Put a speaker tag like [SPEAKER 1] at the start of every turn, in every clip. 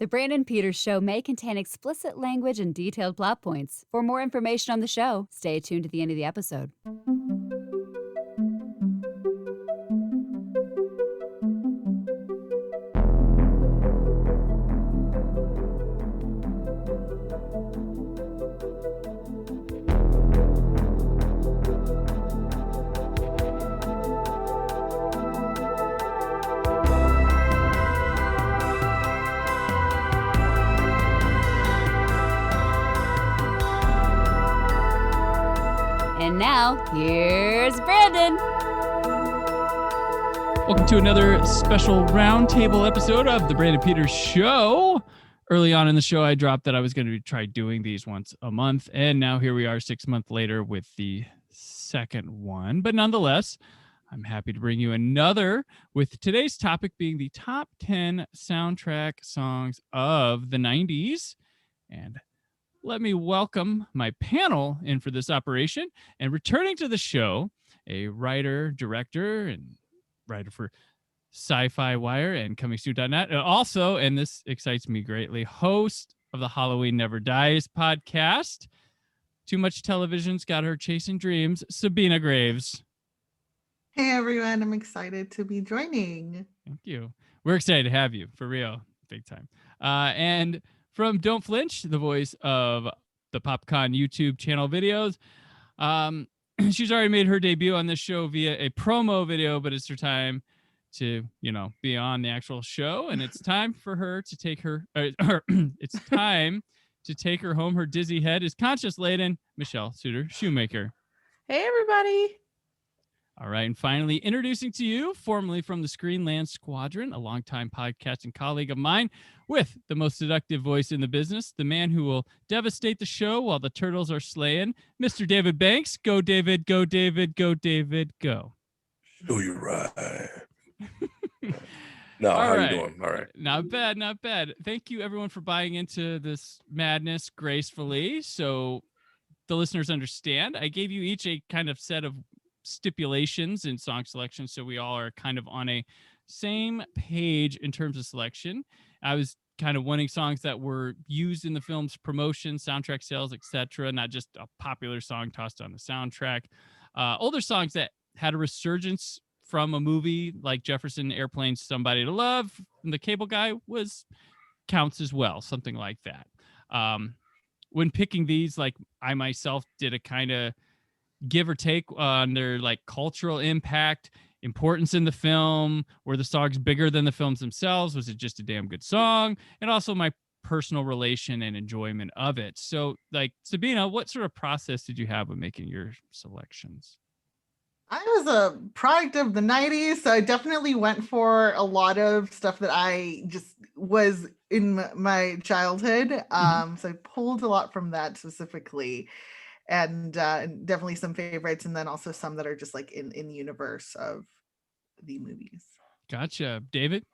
[SPEAKER 1] The Brandon Peters Show may contain explicit language and detailed plot points. For more information on the show, stay tuned to the end of the episode. And now, here's Brandon.
[SPEAKER 2] Welcome to another special roundtable episode of the Brandon Peters Show. Early on in the show, I dropped that I was going to try doing these once a month, and now here we are 6 months later with the second one. But nonetheless, I'm happy to bring you another, with today's topic being the top 10 soundtrack songs of the 90s. And let me welcome my panel in for this operation. And returning to the show, a writer, director, and writer for SyFy Wire and comingsoon.net. And also, and this excites me greatly, host of the Halloween Never Dies podcast. Too Much Television's got her chasing dreams, Sabina Graves.
[SPEAKER 3] Hey everyone, I'm excited to be joining.
[SPEAKER 2] Thank you. We're excited to have you, for real, big time. And from Don't Flinch, the voice of the PopCon YouTube channel videos. She's already made her debut on this show via a promo video, but it's her time to, be on the actual show. And it's time for her to take her, it's time to take her home. Her dizzy head is conscious laden, Michelle Suter-Shoemaker.
[SPEAKER 4] Hey, everybody.
[SPEAKER 2] All right. And finally, introducing to you, formerly from the Screenland Squadron, a longtime podcasting colleague of mine with the most seductive voice in the business, the man who will devastate the show while the turtles are slaying, Mr. David Banks. Go, David, go, David, go, David, go.
[SPEAKER 5] Show you right. No, how you doing? All right.
[SPEAKER 2] Not bad, not bad. Thank you, everyone, for buying into this madness gracefully. So the listeners understand. I gave you each a kind of set of stipulations in song selection, so we all are kind of on a same page in terms of selection. I was kind of wanting songs that were used in the film's promotion, soundtrack sales, etc., not just a popular song tossed on the soundtrack. Older songs that had a resurgence from a movie like Jefferson Airplane's Somebody to Love, and The Cable Guy counts as well, something like that. When picking these, like, I myself did a kind of give or take on their cultural impact, importance in the film. Were the songs bigger than the films themselves? Was it just a damn good song? And also my personal relation and enjoyment of it. So, Sabina, what sort of process did you have with making your selections?
[SPEAKER 3] I was a product of the 90s, so I definitely went for a lot of stuff that I just was in my childhood. So I pulled a lot from that specifically. And definitely some favorites, and then also some that are just in the universe of the movies.
[SPEAKER 2] Gotcha. David?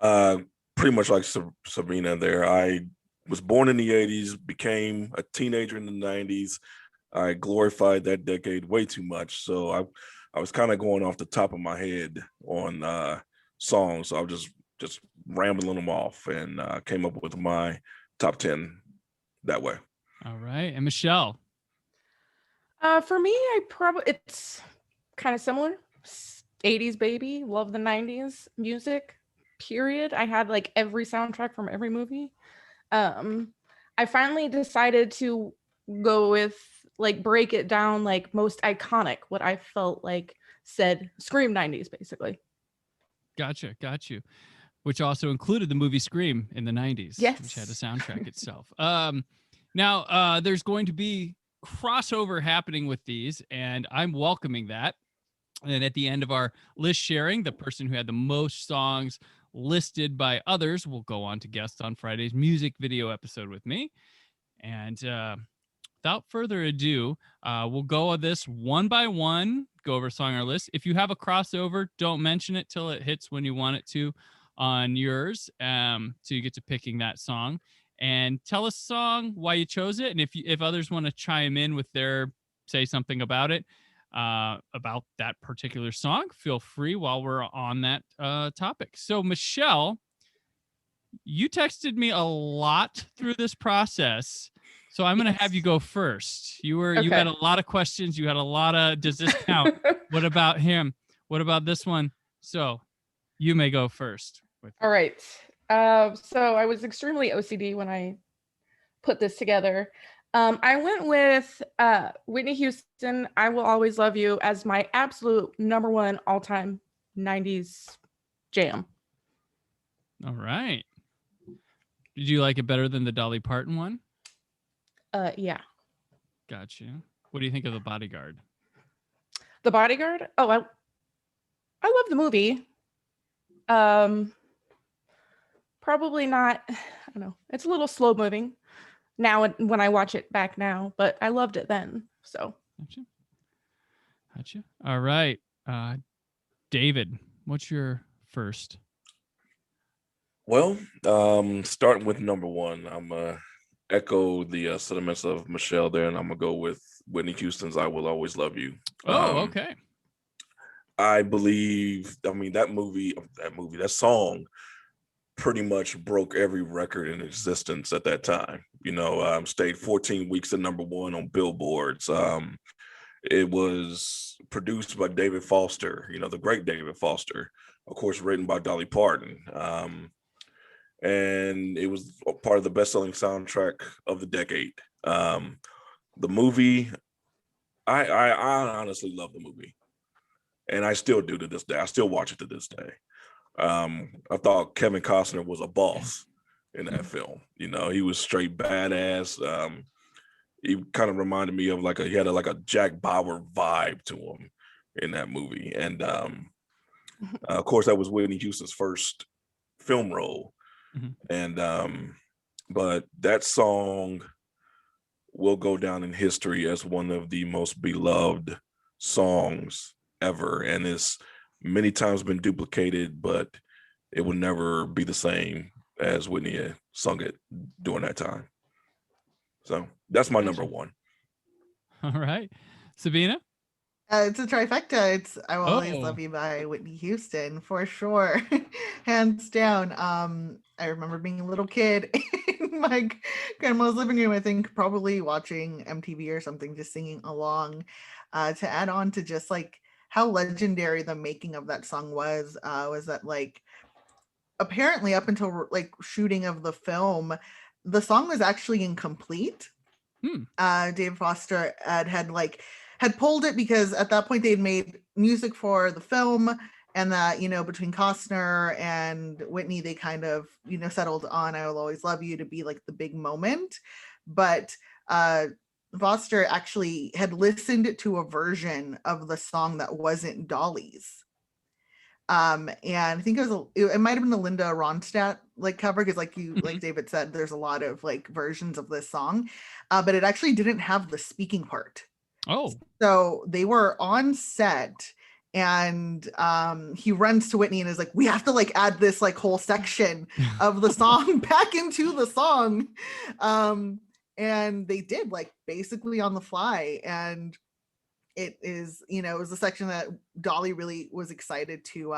[SPEAKER 5] Pretty much like Sabina there. I was born in the 80s, became a teenager in the 90s. I glorified that decade way too much. So I was kind of going off the top of my head on songs. So I was just rambling them off and came up with my top 10 that way.
[SPEAKER 2] All right. And Michelle?
[SPEAKER 4] For me, it's kind of similar. 80s baby, love the 90s music, period. I had every soundtrack from every movie. I finally decided to go with break it down most iconic, what I felt said Scream 90s, basically.
[SPEAKER 2] Gotcha. Got you. Which also included the movie Scream in the 90s.
[SPEAKER 4] Yes.
[SPEAKER 2] Which had a soundtrack itself. Now, there's going to be crossover happening with these, and I'm welcoming that. And at the end of our list sharing, the person who had the most songs listed by others will go on to guest on Friday's music video episode with me. And without further ado, we'll go on this one by one, go over a song on our list. If you have a crossover, don't mention it till it hits when you want it to on yours, so you get to picking that song. And tell us a song, why you chose it, and if others want to chime in with say something about it, about that particular song, feel free while we're on that topic. So, Michelle, you texted me a lot through this process, so I'm going to have you go first. You had a lot of questions. You had a lot of, does this count? What about him? What about this one? So you may go first.
[SPEAKER 4] All right. So I was extremely OCD when I put this together. I went with Whitney Houston, I Will Always Love You, as my absolute number one all-time 90s jam.
[SPEAKER 2] All right. Did you like it better than the Dolly Parton one?
[SPEAKER 4] Yeah.
[SPEAKER 2] Gotcha. What do you think of The Bodyguard?
[SPEAKER 4] The Bodyguard? Oh, I love the movie. Probably not, I don't know. It's a little slow moving now when I watch it back now, but I loved it then. So.
[SPEAKER 2] Gotcha. All right. David, what's your first?
[SPEAKER 5] Well, starting with number one, I'm echo the sentiments of Michelle there, and I'm gonna go with Whitney Houston's "I Will Always Love You."
[SPEAKER 2] Okay.
[SPEAKER 5] I believe, that song pretty much broke every record in existence at that time. Stayed 14 weeks at number one on billboards. It was produced by David Foster, the great David Foster, of course, written by Dolly Parton. And it was a part of the best-selling soundtrack of the decade. The movie, I honestly love the movie, and I still do to this day. I still watch it to this day. I thought Kevin Costner was a boss in that film. He was straight badass. He kind of reminded me of he had a Jack Bauer vibe to him in that movie. And of course, that was Whitney Houston's first film role. And but that song will go down in history as one of the most beloved songs ever, and it's many times been duplicated, but it will never be the same as Whitney sung it during that time. So that's my number one.
[SPEAKER 2] All right. Sabina?
[SPEAKER 3] It's a trifecta. It's "I Will Always Love You" by Whitney Houston, for sure. Hands down. I remember being a little kid in my grandma's living room, I think probably watching MTV or something, just singing along. To add on to just how legendary the making of that song was that apparently up until shooting of the film, the song was actually incomplete. David Foster had pulled it because at that point they'd made music for the film, and that between Costner and Whitney, they kind of settled on "I Will Always Love You" to be the big moment. But Foster actually had listened to a version of the song that wasn't Dolly's. And I think it might have been the Linda Ronstadt cover, because like David said, there's a lot of versions of this song, but it actually didn't have the speaking part. So they were on set, and he runs to Whitney and is like, "We have to add this whole section of the song back into the song." And they did basically on the fly, and it is, it was a section that Dolly really was excited to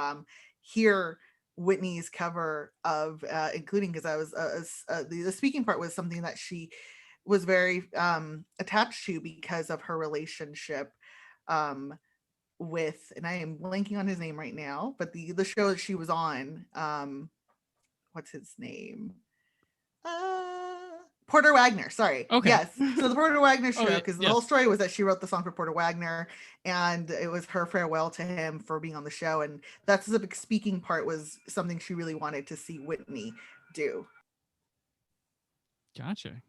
[SPEAKER 3] hear Whitney's cover of, including because I was the speaking part was something that she was very attached to because of her relationship with, and I am blanking on his name right now, but the show that she was on, what's his name? Porter Wagner, sorry.
[SPEAKER 2] Okay.
[SPEAKER 3] Yes. So the Porter Wagner show, because the
[SPEAKER 2] yes.
[SPEAKER 3] whole story was that she wrote the song for Porter Wagner, and it was her farewell to him for being on the show. And that specific speaking part was something she really wanted to see Whitney do.
[SPEAKER 2] Gotcha.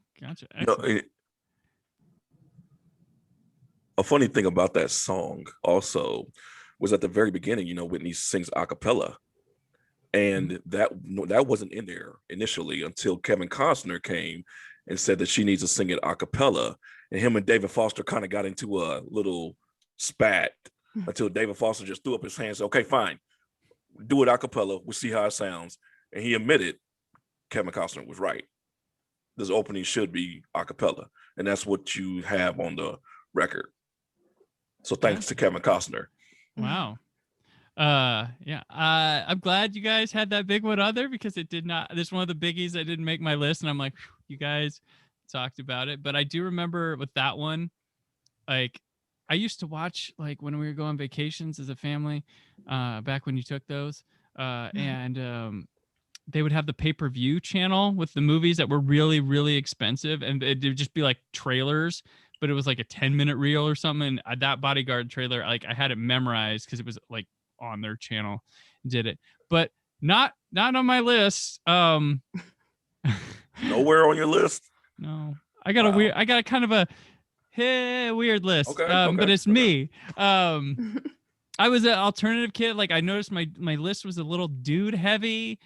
[SPEAKER 5] A funny thing about that song also was at the very beginning, Whitney sings a cappella. And that wasn't in there initially until Kevin Costner came and said that she needs to sing it a cappella. And him and David Foster kind of got into a little spat until David Foster just threw up his hands and said, "Okay, fine, do it a cappella. We'll see how it sounds." And he admitted Kevin Costner was right. This opening should be a cappella. And that's what you have on the record. So thanks to Kevin Costner.
[SPEAKER 2] Wow. Yeah. I'm glad you guys had that big one on there because it did not. This one of the biggies that didn't make my list, and I'm like, you guys talked about it. But I do remember with that one, like I used to watch like when we were going on vacations as a family, back when you took those, and they would have the pay-per-view channel with the movies that were really, really expensive, and it'd just be like trailers, but it was like a 10-minute reel or something. And that Bodyguard trailer, like I had it memorized because it was like on their channel, did it, but not on my list.
[SPEAKER 5] Nowhere on your list.
[SPEAKER 2] No, I got a kind of a weird list.
[SPEAKER 5] Okay,
[SPEAKER 2] But it's me. I was an alternative kid. Like I noticed my list was a little dude heavy,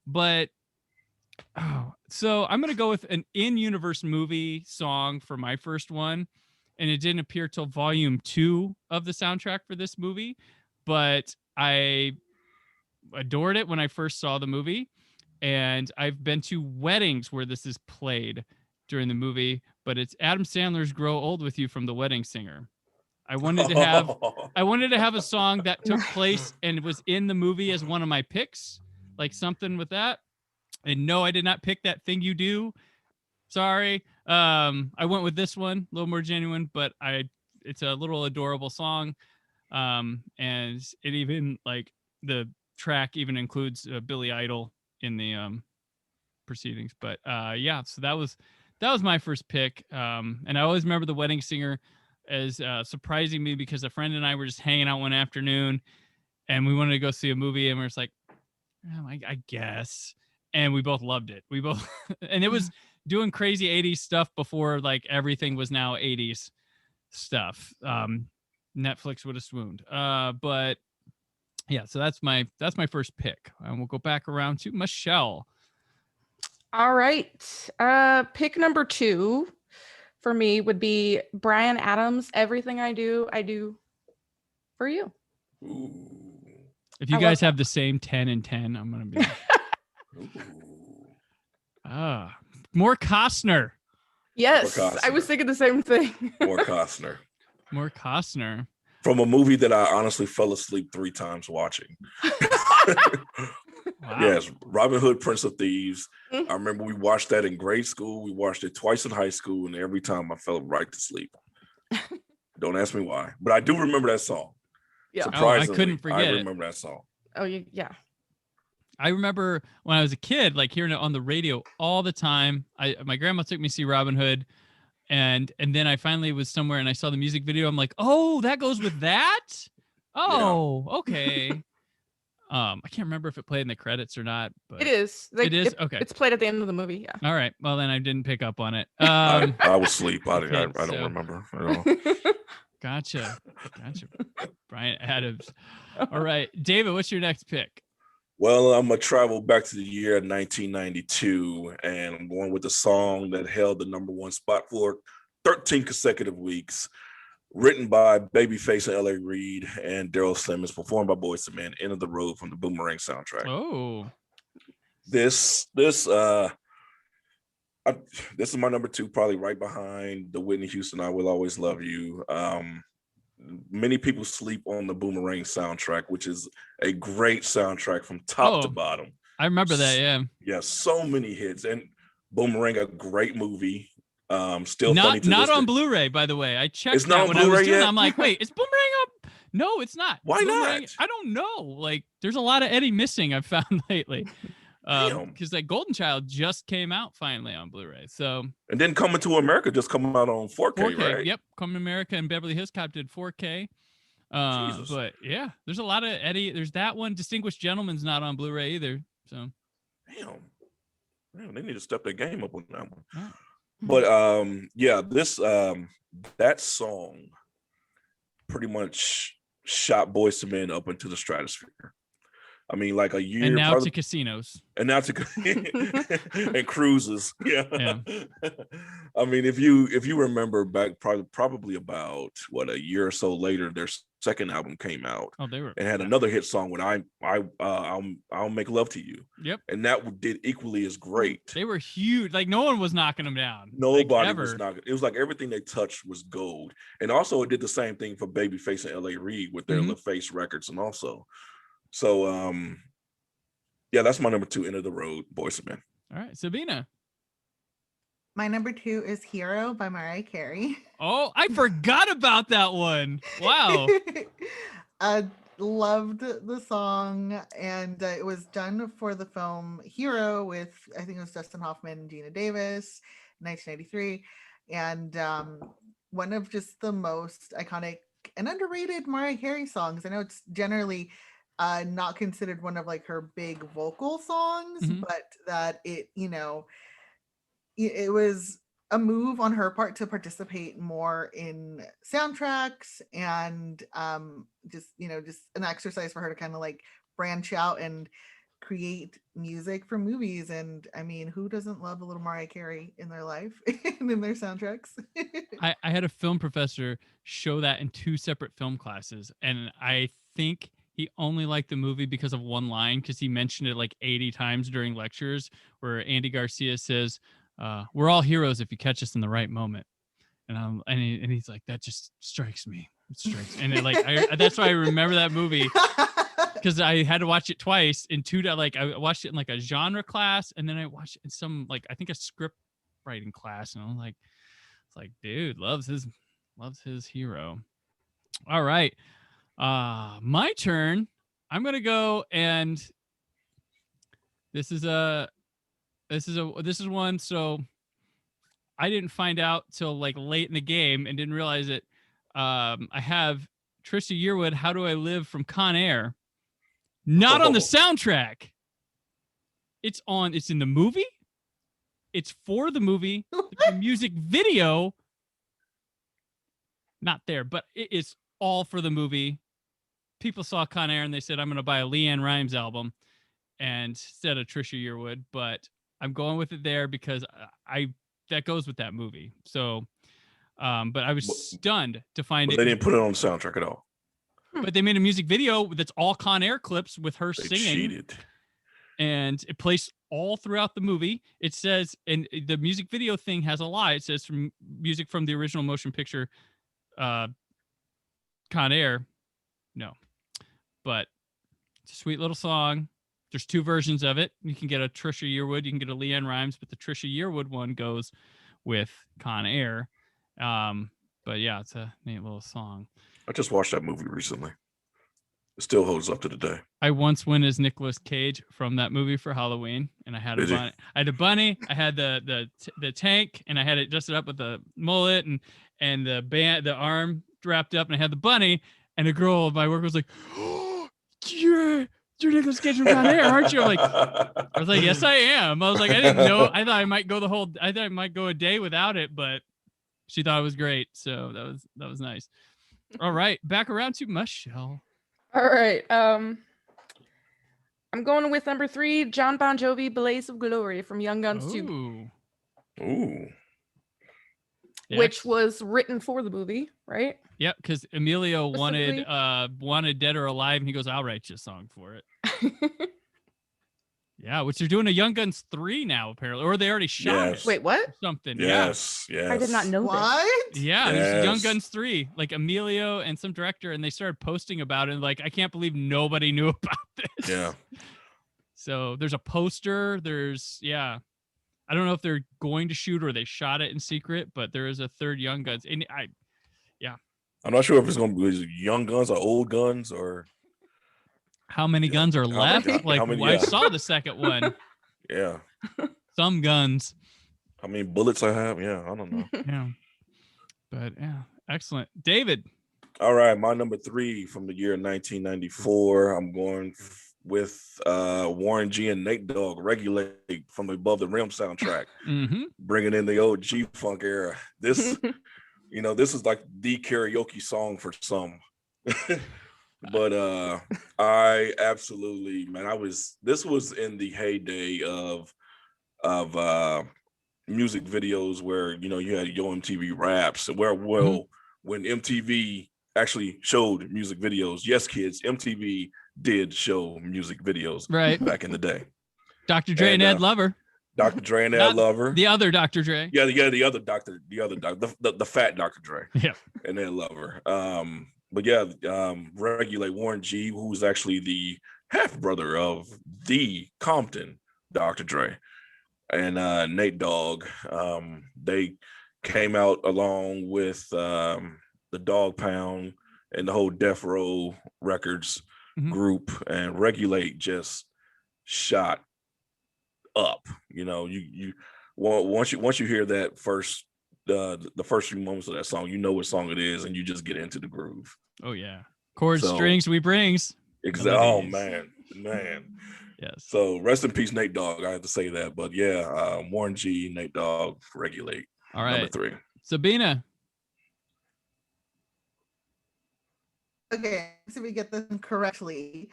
[SPEAKER 2] but so I'm gonna go with an in-universe movie song for my first one, and it didn't appear till volume 2 of the soundtrack for this movie, but I adored it when I first saw the movie, and I've been to weddings where this is played during the movie, but it's Adam Sandler's "Grow Old with You" from The Wedding Singer. I wanted to have a song that took place and was in the movie as one of my picks, like something with that. And no, I did not pick That Thing You Do. Sorry. I went with this one, a little more genuine, but it's a little adorable song. And it even like the track even includes Billy Idol in the proceedings. But yeah, so that was my first pick. And I always remember The Wedding Singer as surprising me because a friend and I were just hanging out one afternoon and we wanted to go see a movie, and we're just like, oh, I guess. And we both loved it. We both, and it was doing crazy 80s stuff before like everything was now 80s stuff. Netflix would have swooned. But yeah, so that's my first pick. And we'll go back around to Michelle.
[SPEAKER 4] All right. Pick number 2 for me would be Bryan Adams. Everything I do for you.
[SPEAKER 5] Ooh.
[SPEAKER 2] If you guys have the same 10 and 10, I'm gonna be more Costner.
[SPEAKER 4] Yes,
[SPEAKER 5] More Costner.
[SPEAKER 4] I was thinking the same thing.
[SPEAKER 5] More Costner.
[SPEAKER 2] More Costner.
[SPEAKER 5] From a movie that I honestly fell asleep 3 times watching.
[SPEAKER 2] Wow.
[SPEAKER 5] Yes, Robin Hood, Prince of Thieves. I remember we watched that in grade school. We watched it twice in high school, and every time I fell right to sleep. Don't ask me why, but I do remember that song.
[SPEAKER 4] Yeah.
[SPEAKER 5] Surprisingly,
[SPEAKER 2] I couldn't forget
[SPEAKER 5] I remember that song.
[SPEAKER 4] Oh, yeah.
[SPEAKER 2] I remember when I was a kid, like hearing it on the radio all the time. My grandma took me to see Robin Hood, and then I finally was somewhere and I saw the music video. I'm like, oh, that goes with that? Oh, yeah. Okay. I can't remember if it played in the credits or not, but
[SPEAKER 4] it is.
[SPEAKER 2] It is? Okay.
[SPEAKER 4] It's played at the end of the movie, yeah.
[SPEAKER 2] All right. Well, then I didn't pick up on it.
[SPEAKER 5] I was asleep. I don't
[SPEAKER 2] so-
[SPEAKER 5] remember. I don't.
[SPEAKER 2] Gotcha. Bryan Adams. All right. David, what's your next pick?
[SPEAKER 5] Well, I'm going to travel back to the year 1992, and I'm going with the song that held the #1 spot for 13 consecutive weeks, written by Babyface and L.A. Reid and Daryl Simmons, performed by Boyz II Men, End of the Road from the Boomerang soundtrack.
[SPEAKER 2] Oh.
[SPEAKER 5] This is my number 2, probably right behind the Whitney Houston "I Will Always Love You." Many people sleep on the Boomerang soundtrack, which is a great soundtrack from top to bottom.
[SPEAKER 2] I remember that, yeah.
[SPEAKER 5] Yeah, so many hits. And Boomerang, a great movie. Still funny to
[SPEAKER 2] not
[SPEAKER 5] this
[SPEAKER 2] on
[SPEAKER 5] day.
[SPEAKER 2] Blu-ray, by the way. I checked
[SPEAKER 5] It's not on
[SPEAKER 2] when I was
[SPEAKER 5] Blu-ray
[SPEAKER 2] doing it.
[SPEAKER 5] yet?
[SPEAKER 2] I'm like, wait, is Boomerang up? No, it's not.
[SPEAKER 5] Why
[SPEAKER 2] Boomerang,
[SPEAKER 5] not?
[SPEAKER 2] I don't know. Like, there's a lot of Eddie missing I've found lately. Because like Golden Child just came out finally on Blu-ray. So
[SPEAKER 5] And then Coming to America just come out on 4K,
[SPEAKER 2] 4K,
[SPEAKER 5] right?
[SPEAKER 2] yep. Coming to America and Beverly Hills Cop did 4K.
[SPEAKER 5] Jesus.
[SPEAKER 2] But yeah, there's a lot of Eddie. There's that one. Distinguished Gentleman's not on Blu-ray either. So
[SPEAKER 5] Damn, they need to step their game up on that one.
[SPEAKER 2] Yeah.
[SPEAKER 5] But yeah, this that song pretty much shot Boyz II Men up into the stratosphere. I mean, like a year,
[SPEAKER 2] and now
[SPEAKER 5] probably,
[SPEAKER 2] to casinos.
[SPEAKER 5] and now to and cruises. Yeah.
[SPEAKER 2] Yeah.
[SPEAKER 5] I mean, if you remember back, probably about a year or so later, their second album came out.
[SPEAKER 2] Oh, they were
[SPEAKER 5] and had another hit song with I'll Make Love to You.
[SPEAKER 2] Yep.
[SPEAKER 5] And that did equally as great.
[SPEAKER 2] They were huge. Like no one was knocking them down.
[SPEAKER 5] Nobody
[SPEAKER 2] like,
[SPEAKER 5] was knocking. It was like everything they touched was gold. And also it did the same thing for Babyface and L.A. Reid with their LaFace records and also. So yeah, that's my number 2, End of the Road, Boyz II Men.
[SPEAKER 2] All right, Sabina.
[SPEAKER 3] My number 2 is Hero by Mariah Carey.
[SPEAKER 2] Oh, I forgot about that one. Wow.
[SPEAKER 3] I loved the song, and it was done for the film Hero with, I think it was Dustin Hoffman and Gina Davis, 1993. And one of just the most iconic and underrated Mariah Carey songs. I know it's generally not considered one of like her big vocal songs, but that it, you know, it was a move on her part to participate more in soundtracks, and just, you know, just an exercise for her to kind of like branch out and create music for movies. And I mean, who doesn't love a little Mariah Carey in their life and in their soundtracks?
[SPEAKER 2] I had a film professor show that in 2 separate film classes, and I think he only liked the movie because of one line, because he mentioned it like 80 times during lectures, where Andy Garcia says, we're all heroes if you catch us in the right moment. And he's like, that just strikes me. It strikes. And it, like, that's why I remember that movie, because I had to watch it twice in 2, like I watched it in like a genre class, and then I watched it in some, like, I think a script writing class. And I'm like, it's like, dude, loves his hero. All right. My turn. I'm going to go, and this is one. So I didn't find out till like late in the game and didn't realize it. I have Trisha Yearwood, How Do I Live, from Con Air. Not on the soundtrack. It's in the movie. It's for the movie. The music video, not there, but it is all for the movie. People saw Con Air and they said, I'm going to buy a LeAnn Rimes album and instead of Trisha Yearwood, but I'm going with it there because that goes with that movie. So, but I was stunned to find it.
[SPEAKER 5] They didn't put it on the soundtrack at all.
[SPEAKER 2] But they made a music video that's all Con Air clips with her singing.
[SPEAKER 5] Cheated.
[SPEAKER 2] And it plays all throughout the movie. It says, and the music video thing has a lie. It says from music from the original motion picture, Con Air. No, but it's a sweet little song. There's 2 versions of it. You can get a Trisha Yearwood, you can get a LeAnn Rimes, but the Trisha Yearwood one goes with Con Air. But yeah, it's a neat little song.
[SPEAKER 5] I just watched that movie recently. It still holds up to the day.
[SPEAKER 2] I once went as Nicolas Cage from that movie for Halloween, and I had a bunny. I had a bunny. I had the tank, and I had it dressed up with the mullet and the arm wrapped up, and I had the bunny. And a girl at my work was like, "Oh, you're Nicolas Cage from Con Air, aren't you?" I was like, "Yes, I am." I was like, I didn't know. I thought I might go a day without it, but she thought it was great. So that was nice. All right, back around to Michelle.
[SPEAKER 4] All right. I'm going with number 3, John Bon Jovi, Blaze of Glory from Young Guns 2.
[SPEAKER 5] Ooh.
[SPEAKER 2] Yeah.
[SPEAKER 4] Which was written for the movie, right?
[SPEAKER 2] Yep, because Emilio wanted Dead or Alive, and he goes, I'll write you a song for it. Yeah, which they're doing a Young Guns 3 now, apparently. Or they already shot it.
[SPEAKER 4] Wait, what?
[SPEAKER 2] Something.
[SPEAKER 5] Yes.
[SPEAKER 4] I did not know
[SPEAKER 3] What?
[SPEAKER 4] this.
[SPEAKER 2] Yeah, there's Young Guns 3, like Emilio and some director, and they started posting about it. And like, I can't believe nobody knew about this.
[SPEAKER 5] Yeah.
[SPEAKER 2] So there's a poster. I don't know if they're going to shoot or they shot it in secret, but there is a 3rd Young Guns. And
[SPEAKER 5] I'm not sure if it's going to be Young Guns or Old Guns or
[SPEAKER 2] how many guns are left. I saw the second one.
[SPEAKER 5] Yeah.
[SPEAKER 2] Some guns.
[SPEAKER 5] How many bullets I have? Yeah, I don't know.
[SPEAKER 2] Yeah. But yeah, excellent. David.
[SPEAKER 5] All right, my number 3 from the year 1994. I'm going with Warren G and Nate Dogg, Regulate from the Above the Rim soundtrack. Bringing in the old G-Funk era. This, this is like the karaoke song for some. But I absolutely, man, this was in the heyday of music videos where, you had Yo MTV Raps, when MTV actually showed music videos. Yes, kids, MTV did show music videos back in the day.
[SPEAKER 2] Dr. Dre and Ed Lover.
[SPEAKER 5] Dr. Dre and Ed Lover.
[SPEAKER 2] The other Dr. Dre.
[SPEAKER 5] Yeah, the other doctor, the fat Dr. Dre.
[SPEAKER 2] Yeah.
[SPEAKER 5] And Ed Lover. But yeah, Regulate, Warren G, who's actually the half brother of the Compton Dr. Dre and Nate Dogg. They came out along with the Dog Pound and the whole Death Row Records group, and Regulate just shot up. You know, you once you hear that first the first few moments of that song, you know what song it is, and you just get into the groove.
[SPEAKER 2] Oh yeah, chords, strings, we brings.
[SPEAKER 5] Exactly. Oh man.
[SPEAKER 2] Yes.
[SPEAKER 5] So rest in peace, Nate Dogg. I have to say that, but yeah, Warren G, Nate Dogg, Regulate.
[SPEAKER 2] All right,
[SPEAKER 5] number 3.
[SPEAKER 2] Sabina.
[SPEAKER 3] Okay, so we get them correctly.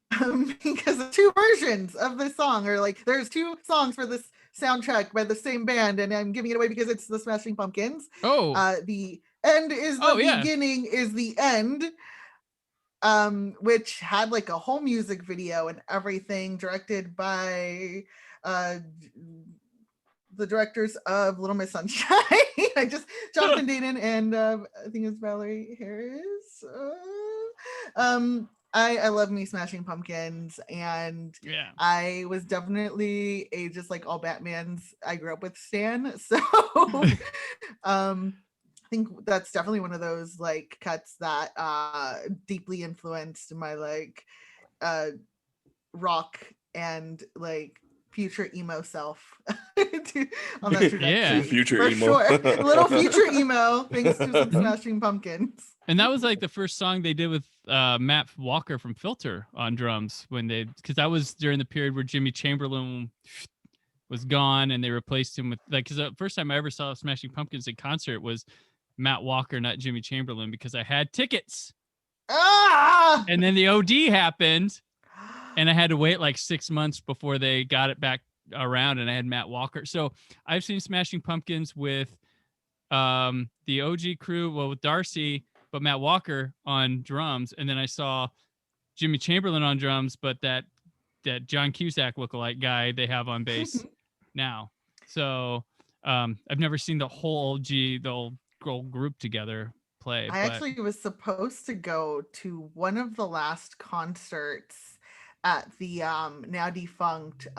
[SPEAKER 3] Because there's 2 versions of this song, or like there's 2 songs for this soundtrack by the same band, and I'm giving it away because it's the Smashing Pumpkins. The end is the beginning is the end, which had like a whole music video and everything, directed by the directors of Little Miss Sunshine. Jonathan Dayton and I think it's Valerie Harris. I love me Smashing Pumpkins, and I was definitely a just like all Batmans I grew up with stan. So I think that's definitely one of those like cuts that deeply influenced my like rock and like future emo self on that trajectory.
[SPEAKER 5] Future
[SPEAKER 3] for
[SPEAKER 5] emo.
[SPEAKER 3] Sure. Little future emo thanks to some Smashing Pumpkins.
[SPEAKER 2] And that was like the first song they did with Matt Walker from Filter on drums, because that was during the period where Jimmy Chamberlain was gone, and they replaced him with because the first time I ever saw Smashing Pumpkins in concert was Matt Walker, not Jimmy Chamberlain, because I had tickets. And then the OD happened, and I had to wait like 6 months before they got it back around, and I had Matt Walker. So I've seen Smashing Pumpkins with the OG crew, with Darcy, but Matt Walker on drums, and then I saw Jimmy Chamberlain on drums, but that John Cusack lookalike guy they have on bass now. So I've never seen the whole group together play.
[SPEAKER 3] I actually was supposed to go to one of the last concerts at the now defunct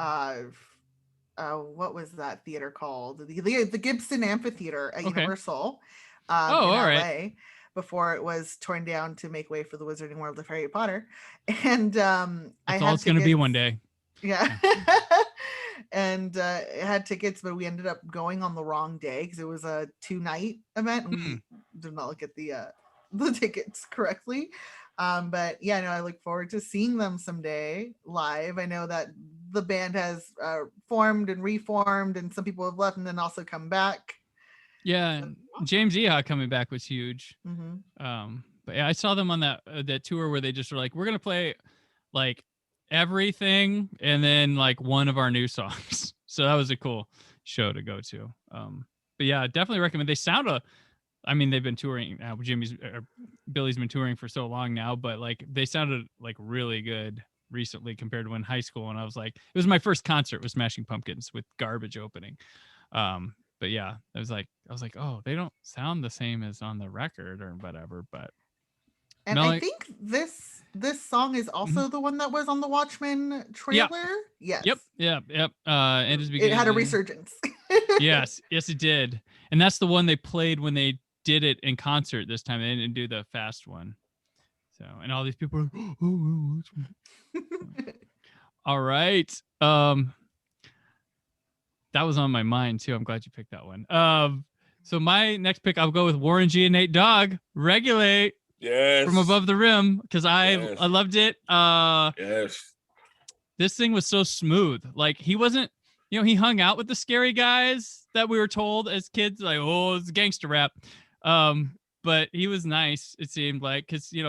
[SPEAKER 3] what was that theater called? The Gibson Amphitheater at Universal in LA, before it was torn down to make way for the Wizarding World of Harry Potter. And
[SPEAKER 2] that's all it's going to be one day.
[SPEAKER 3] Yeah. And it had tickets, but we ended up going on the wrong day because it was a 2-night event, and we did not look at the tickets correctly. But yeah, no, I look forward to seeing them someday live. I know that the band has formed and reformed, and some people have left and then also come back.
[SPEAKER 2] Yeah, James Iha coming back was huge. But yeah, I saw them on that tour where they just were like, we're gonna play like everything and then like one of our new songs. So that was a cool show to go to. But yeah, definitely recommend. They sound they've been touring. Billy's been touring for so long now, but like they sounded like really good recently compared to when high school. And I was like, it was my first concert with Smashing Pumpkins with Garbage opening. But yeah, I was like, oh, they don't sound the same as on the record or whatever. But
[SPEAKER 3] I think this song is also the one that was on the Watchmen trailer.
[SPEAKER 2] Yeah. Yes. Yep. It
[SPEAKER 3] had a resurgence.
[SPEAKER 2] yes, it did. And that's the one they played when they did it in concert this time. They didn't do the fast one. So, and all these people are like, oh, all right. That was on my mind too. I'm glad you picked that one. So my next pick, I'll go with Warren G and Nate Dogg, Regulate.
[SPEAKER 5] Yes.
[SPEAKER 2] From Above the Rim, because I loved it.
[SPEAKER 5] Yes.
[SPEAKER 2] This thing was so smooth. Like he wasn't, he hung out with the scary guys that we were told as kids, like, oh, it's gangster rap. But he was nice, it seemed like, because he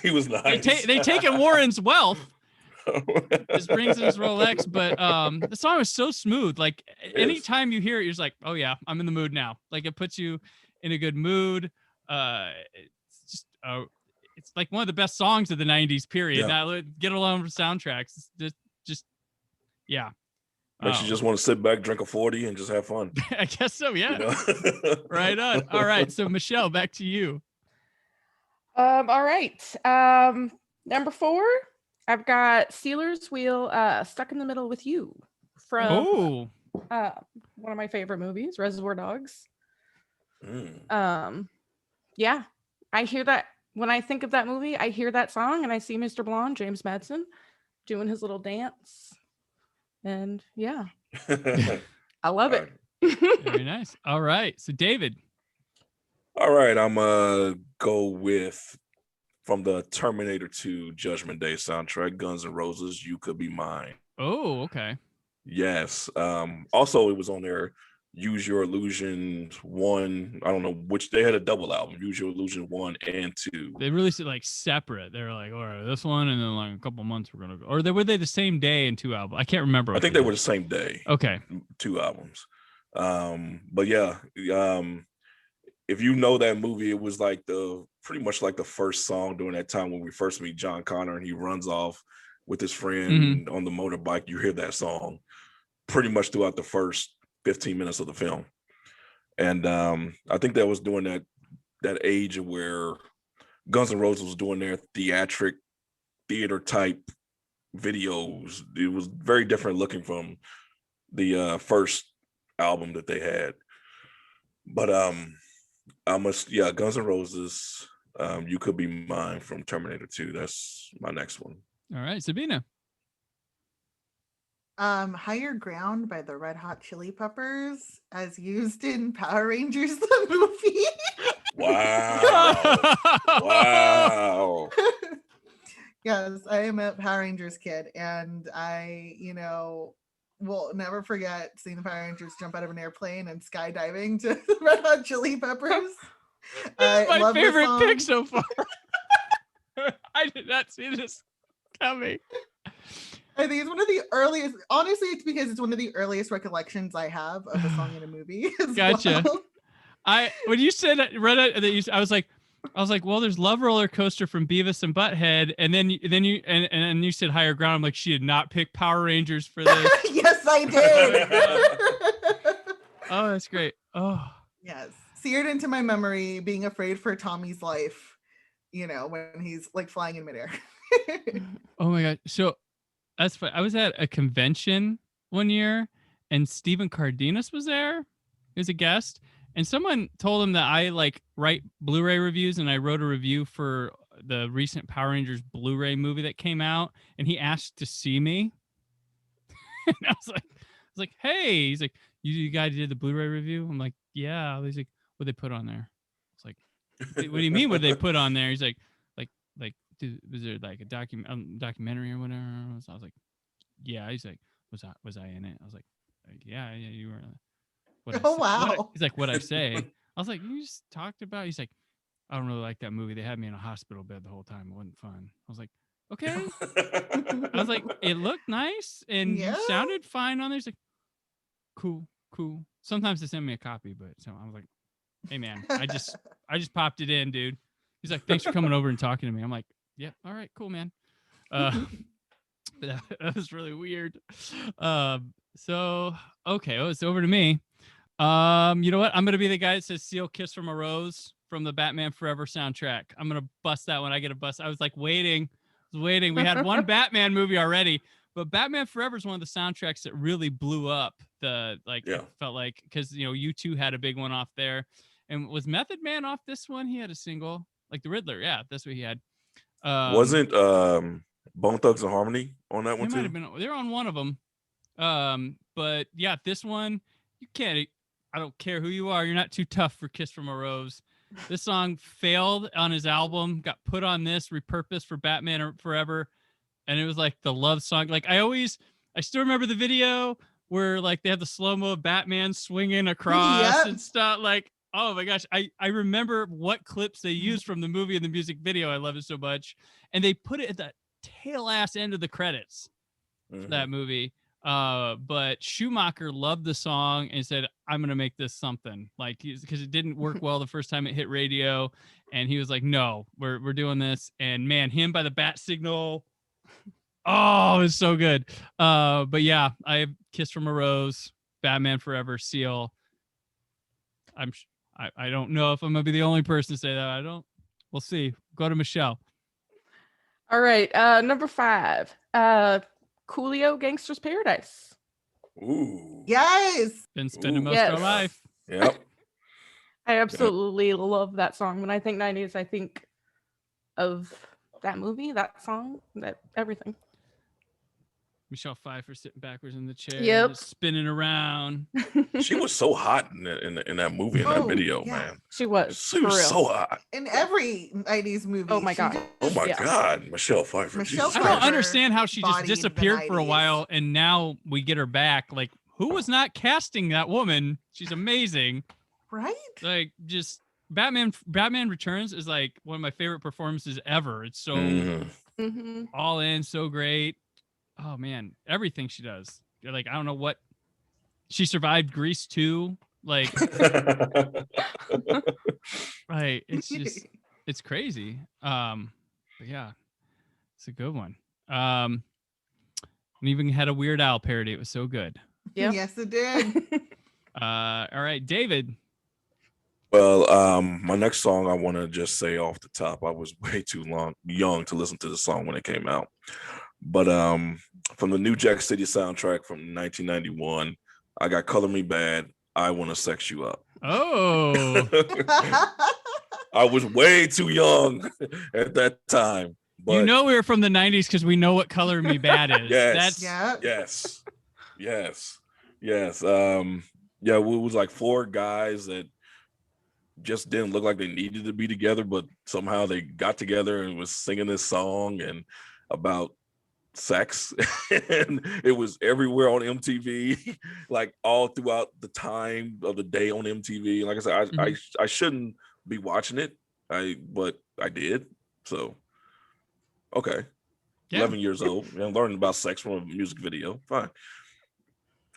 [SPEAKER 2] was nice. They taken Warren's wealth. His rings and his Rolex, but the song was so smooth. Like anytime you hear it, you're just like, oh yeah, I'm in the mood now. Like it puts you in a good mood. It's like one of the best songs of the 90s period. Now get along with soundtracks. Just yeah.
[SPEAKER 5] Makes you just want to sit back, drink a 40 and just have fun.
[SPEAKER 2] I guess so. Yeah. Right on. All right. So Michelle, back to you.
[SPEAKER 4] All right. Number 4, I've got Steelers Wheel, Stuck in the Middle with You from one of my favorite movies, Reservoir Dogs. Yeah, I hear that when I think of that movie. I hear that song and I see Mr. Blonde, James Madsen, doing his little dance, and yeah, I love it.
[SPEAKER 2] Very nice. All right, so David.
[SPEAKER 5] All right, I'm go with from the Terminator 2 Judgment Day soundtrack, Guns N' Roses, You Could Be Mine.
[SPEAKER 2] Oh, okay.
[SPEAKER 5] Yes. Also, it was on there. Use Your Illusion 1. I don't know which, they had a double album, Use Your Illusion 1 and 2.
[SPEAKER 2] They released it like separate. They were like, all right, this one, and then like a couple months we're gonna go. Or were they the same day in 2 albums? I can't remember.
[SPEAKER 5] I think they were the same day.
[SPEAKER 2] Okay.
[SPEAKER 5] 2 albums. But yeah, if you know that movie, it was like pretty much like the first song during that time when we first meet John Connor and he runs off with his friend on the motorbike. You hear that song pretty much throughout the first 15 minutes of the film. And I think that was during that age where Guns N' Roses was doing their theater type videos. It was very different looking from the first album that they had. But Guns N' Roses, You Could Be Mine from Terminator 2. That's my next one.
[SPEAKER 2] All right, Sabina.
[SPEAKER 3] Higher Ground by the Red Hot Chili Peppers, as used in Power Rangers the movie.
[SPEAKER 5] Wow. Wow.
[SPEAKER 3] Yes, I am a Power Rangers kid, and I, will never forget seeing the Power Rangers jump out of an airplane and skydiving to the Red Hot Chili Peppers.
[SPEAKER 2] This is my favorite pick so far. I did not see this coming.
[SPEAKER 3] I think it's one of the earliest. Honestly, it's because it's one of the earliest recollections I have of a song in a movie.
[SPEAKER 2] Gotcha.
[SPEAKER 3] Well.
[SPEAKER 2] When you said that, I was like, well, there's Love Roller Coaster from Beavis and Butthead, and then you said Higher Ground. I'm like, she did not pick Power Rangers for this.
[SPEAKER 3] Yes, I did.
[SPEAKER 2] Oh, that's great. Oh,
[SPEAKER 3] yes, seared into my memory. Being afraid for Tommy's life, when he's like flying in midair.
[SPEAKER 2] Oh my god! So that's funny. I was at a convention one year, and Stephen Cardenas was there. He was a guest. And someone told him that I write Blu-ray reviews, and I wrote a review for the recent Power Rangers Blu-ray movie that came out, and he asked to see me. And I was like, hey, he's like, you guys did the Blu-ray review? I'm like, yeah. He's like, what they put on there? It's like, what do you mean what they put on there? He's like, dude, was there like a documentary or whatever? So I was like, yeah. He's like, was I in it? I was like, yeah, you were.
[SPEAKER 3] Wow.
[SPEAKER 2] He's like, what'd I say? I was like, you just talked about. He's like, I don't really like that movie. They had me in a hospital bed the whole time. It wasn't fun. I was like, okay. I was like, it looked nice and you sounded fine on there. He's like, cool. Sometimes they send me a copy, but so I was like, hey man, I just popped it in, dude. He's like, thanks for coming over and talking to me. I'm like, yeah, all right, cool, man. That was really weird. So okay, it's over to me. You know what? I'm gonna be the guy that says "Seal Kiss from a Rose" from the Batman Forever soundtrack. I'm gonna bust that one. I get a bust. I was waiting. We had one Batman movie already, but Batman Forever is one of the soundtracks that really blew up. It felt like because U2 had a big one off there, and was Method Man off this one? He had a single like the Riddler. Yeah, that's what he had.
[SPEAKER 5] Wasn't Bone Thugs and Harmony on that one too?
[SPEAKER 2] Might have been. They're on one of them. But yeah, this one you can't. I don't care who you are. You're not too tough for Kiss from a Rose. This song failed on his album, got put on this, repurposed for Batman Forever. And it was like the love song. Like I still remember the video where they have the slow-mo of Batman swinging across and stuff. Like, oh my gosh. I remember what clips they used from the movie and the music video. I love it so much. And they put it at the tail ass end of the credits for that movie. But Schumacher loved the song and said, I'm going to make this something because it didn't work well the first time it hit radio. And he was like, no, we're doing this. And man, him by the bat signal. Oh, it's so good. But yeah, I have Kiss from a Rose, Batman Forever, Seal. I don't know if I'm going to be the only person to say that. We'll see. Go to Michelle.
[SPEAKER 4] All right, number 5. Coolio, Gangster's Paradise.
[SPEAKER 5] Ooh.
[SPEAKER 3] Yes.
[SPEAKER 2] Been spending
[SPEAKER 5] Ooh.
[SPEAKER 2] most of our
[SPEAKER 4] Yes.
[SPEAKER 2] life.
[SPEAKER 5] Yep.
[SPEAKER 4] I absolutely love that song. When I think 90s, I think of that movie, that song, that everything.
[SPEAKER 2] Michelle Pfeiffer sitting backwards in the chair,
[SPEAKER 4] Yep.
[SPEAKER 2] just spinning around.
[SPEAKER 5] She was so hot in that movie, in that
[SPEAKER 3] Oh,
[SPEAKER 5] video,
[SPEAKER 3] yeah.
[SPEAKER 5] man.
[SPEAKER 4] She was.
[SPEAKER 5] She
[SPEAKER 4] for
[SPEAKER 5] was
[SPEAKER 4] real.
[SPEAKER 5] so hot.
[SPEAKER 3] In every 90s movie.
[SPEAKER 4] Oh my
[SPEAKER 3] she
[SPEAKER 4] God.
[SPEAKER 3] just-
[SPEAKER 5] Oh my
[SPEAKER 4] Yeah.
[SPEAKER 5] God, Michelle Pfeiffer.
[SPEAKER 3] Michelle
[SPEAKER 5] Jesus
[SPEAKER 2] I don't
[SPEAKER 5] Christ.
[SPEAKER 3] Pfeiffer
[SPEAKER 2] understand how she just
[SPEAKER 3] bodied the
[SPEAKER 2] disappeared for a
[SPEAKER 3] 90s.
[SPEAKER 2] while and now we get her back. Like, who was not casting that woman? She's amazing.
[SPEAKER 3] Right?
[SPEAKER 2] Like, just Batman Returns is like one of my favorite performances ever. It's so
[SPEAKER 5] Mhm.
[SPEAKER 4] Mhm.
[SPEAKER 2] all in, so great. Oh man, everything she does. Like, I don't know what she survived Grease too. Like, right. It's just it's crazy. But yeah, it's a good one. And even had a Weird Al parody. It was so good.
[SPEAKER 4] Yep.
[SPEAKER 3] Yes, it did.
[SPEAKER 2] All right, David.
[SPEAKER 5] Well, my next song, I want to just say off the top, I was way too young to listen to the song when it came out. But from the New Jack City soundtrack from 1991, I got Color Me Bad, I Want to Sex You Up.
[SPEAKER 2] Oh,
[SPEAKER 5] I was way too young at that time. But
[SPEAKER 2] you know we were from the 90s because we know what Color Me Bad is.
[SPEAKER 5] Yes.
[SPEAKER 2] That's
[SPEAKER 3] Yeah.
[SPEAKER 5] yes. Yeah, it was like 4 guys that just didn't look like they needed to be together, but somehow they got together and was singing this song and about sex. And it was everywhere on MTV, like all throughout the time of the day on MTV. Like I said, I shouldn't be watching it, but I did. So okay.
[SPEAKER 2] Yeah.
[SPEAKER 5] 11 years old and learning about sex from a music video. Fine.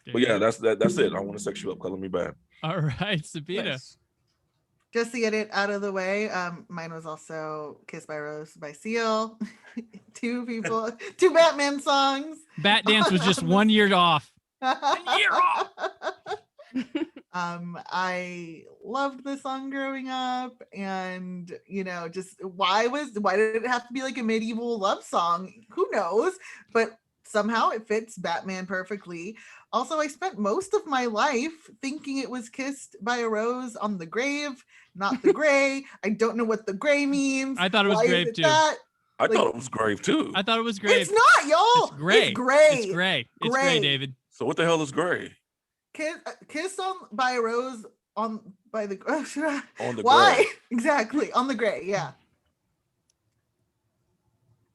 [SPEAKER 2] There
[SPEAKER 5] But
[SPEAKER 2] you
[SPEAKER 5] yeah,
[SPEAKER 2] go.
[SPEAKER 5] that's it. I Want to Sex You Up, Color Me Bad.
[SPEAKER 2] All right, Sabina.
[SPEAKER 4] Nice.
[SPEAKER 3] Just to get it out of the way, mine was also Kiss by Rose by Seal. 2 Batman songs.
[SPEAKER 2] Bat Dance was just 1 year off. Year off.
[SPEAKER 3] I loved the song growing up, and just why did it have to be like a medieval love song? Who knows? But somehow it fits Batman perfectly. Also, I spent most of my life thinking it was Kissed by a Rose on the Grave, not the Gray. I don't know what the Gray means.
[SPEAKER 2] I thought it was
[SPEAKER 3] Why is
[SPEAKER 2] Grave
[SPEAKER 3] it
[SPEAKER 2] too.
[SPEAKER 3] that?
[SPEAKER 5] I
[SPEAKER 3] Like-
[SPEAKER 5] thought it was Grave too.
[SPEAKER 2] I thought it was Grave.
[SPEAKER 3] It's not, y'all.
[SPEAKER 2] It's gray.
[SPEAKER 3] It's Gray.
[SPEAKER 2] It's gray. It's gray,
[SPEAKER 3] Gray.
[SPEAKER 2] David.
[SPEAKER 5] So what the hell is Gray?
[SPEAKER 3] Kiss on by a Rose by the
[SPEAKER 5] On the
[SPEAKER 3] why
[SPEAKER 5] Gray.
[SPEAKER 3] exactly on the Gray? Yeah.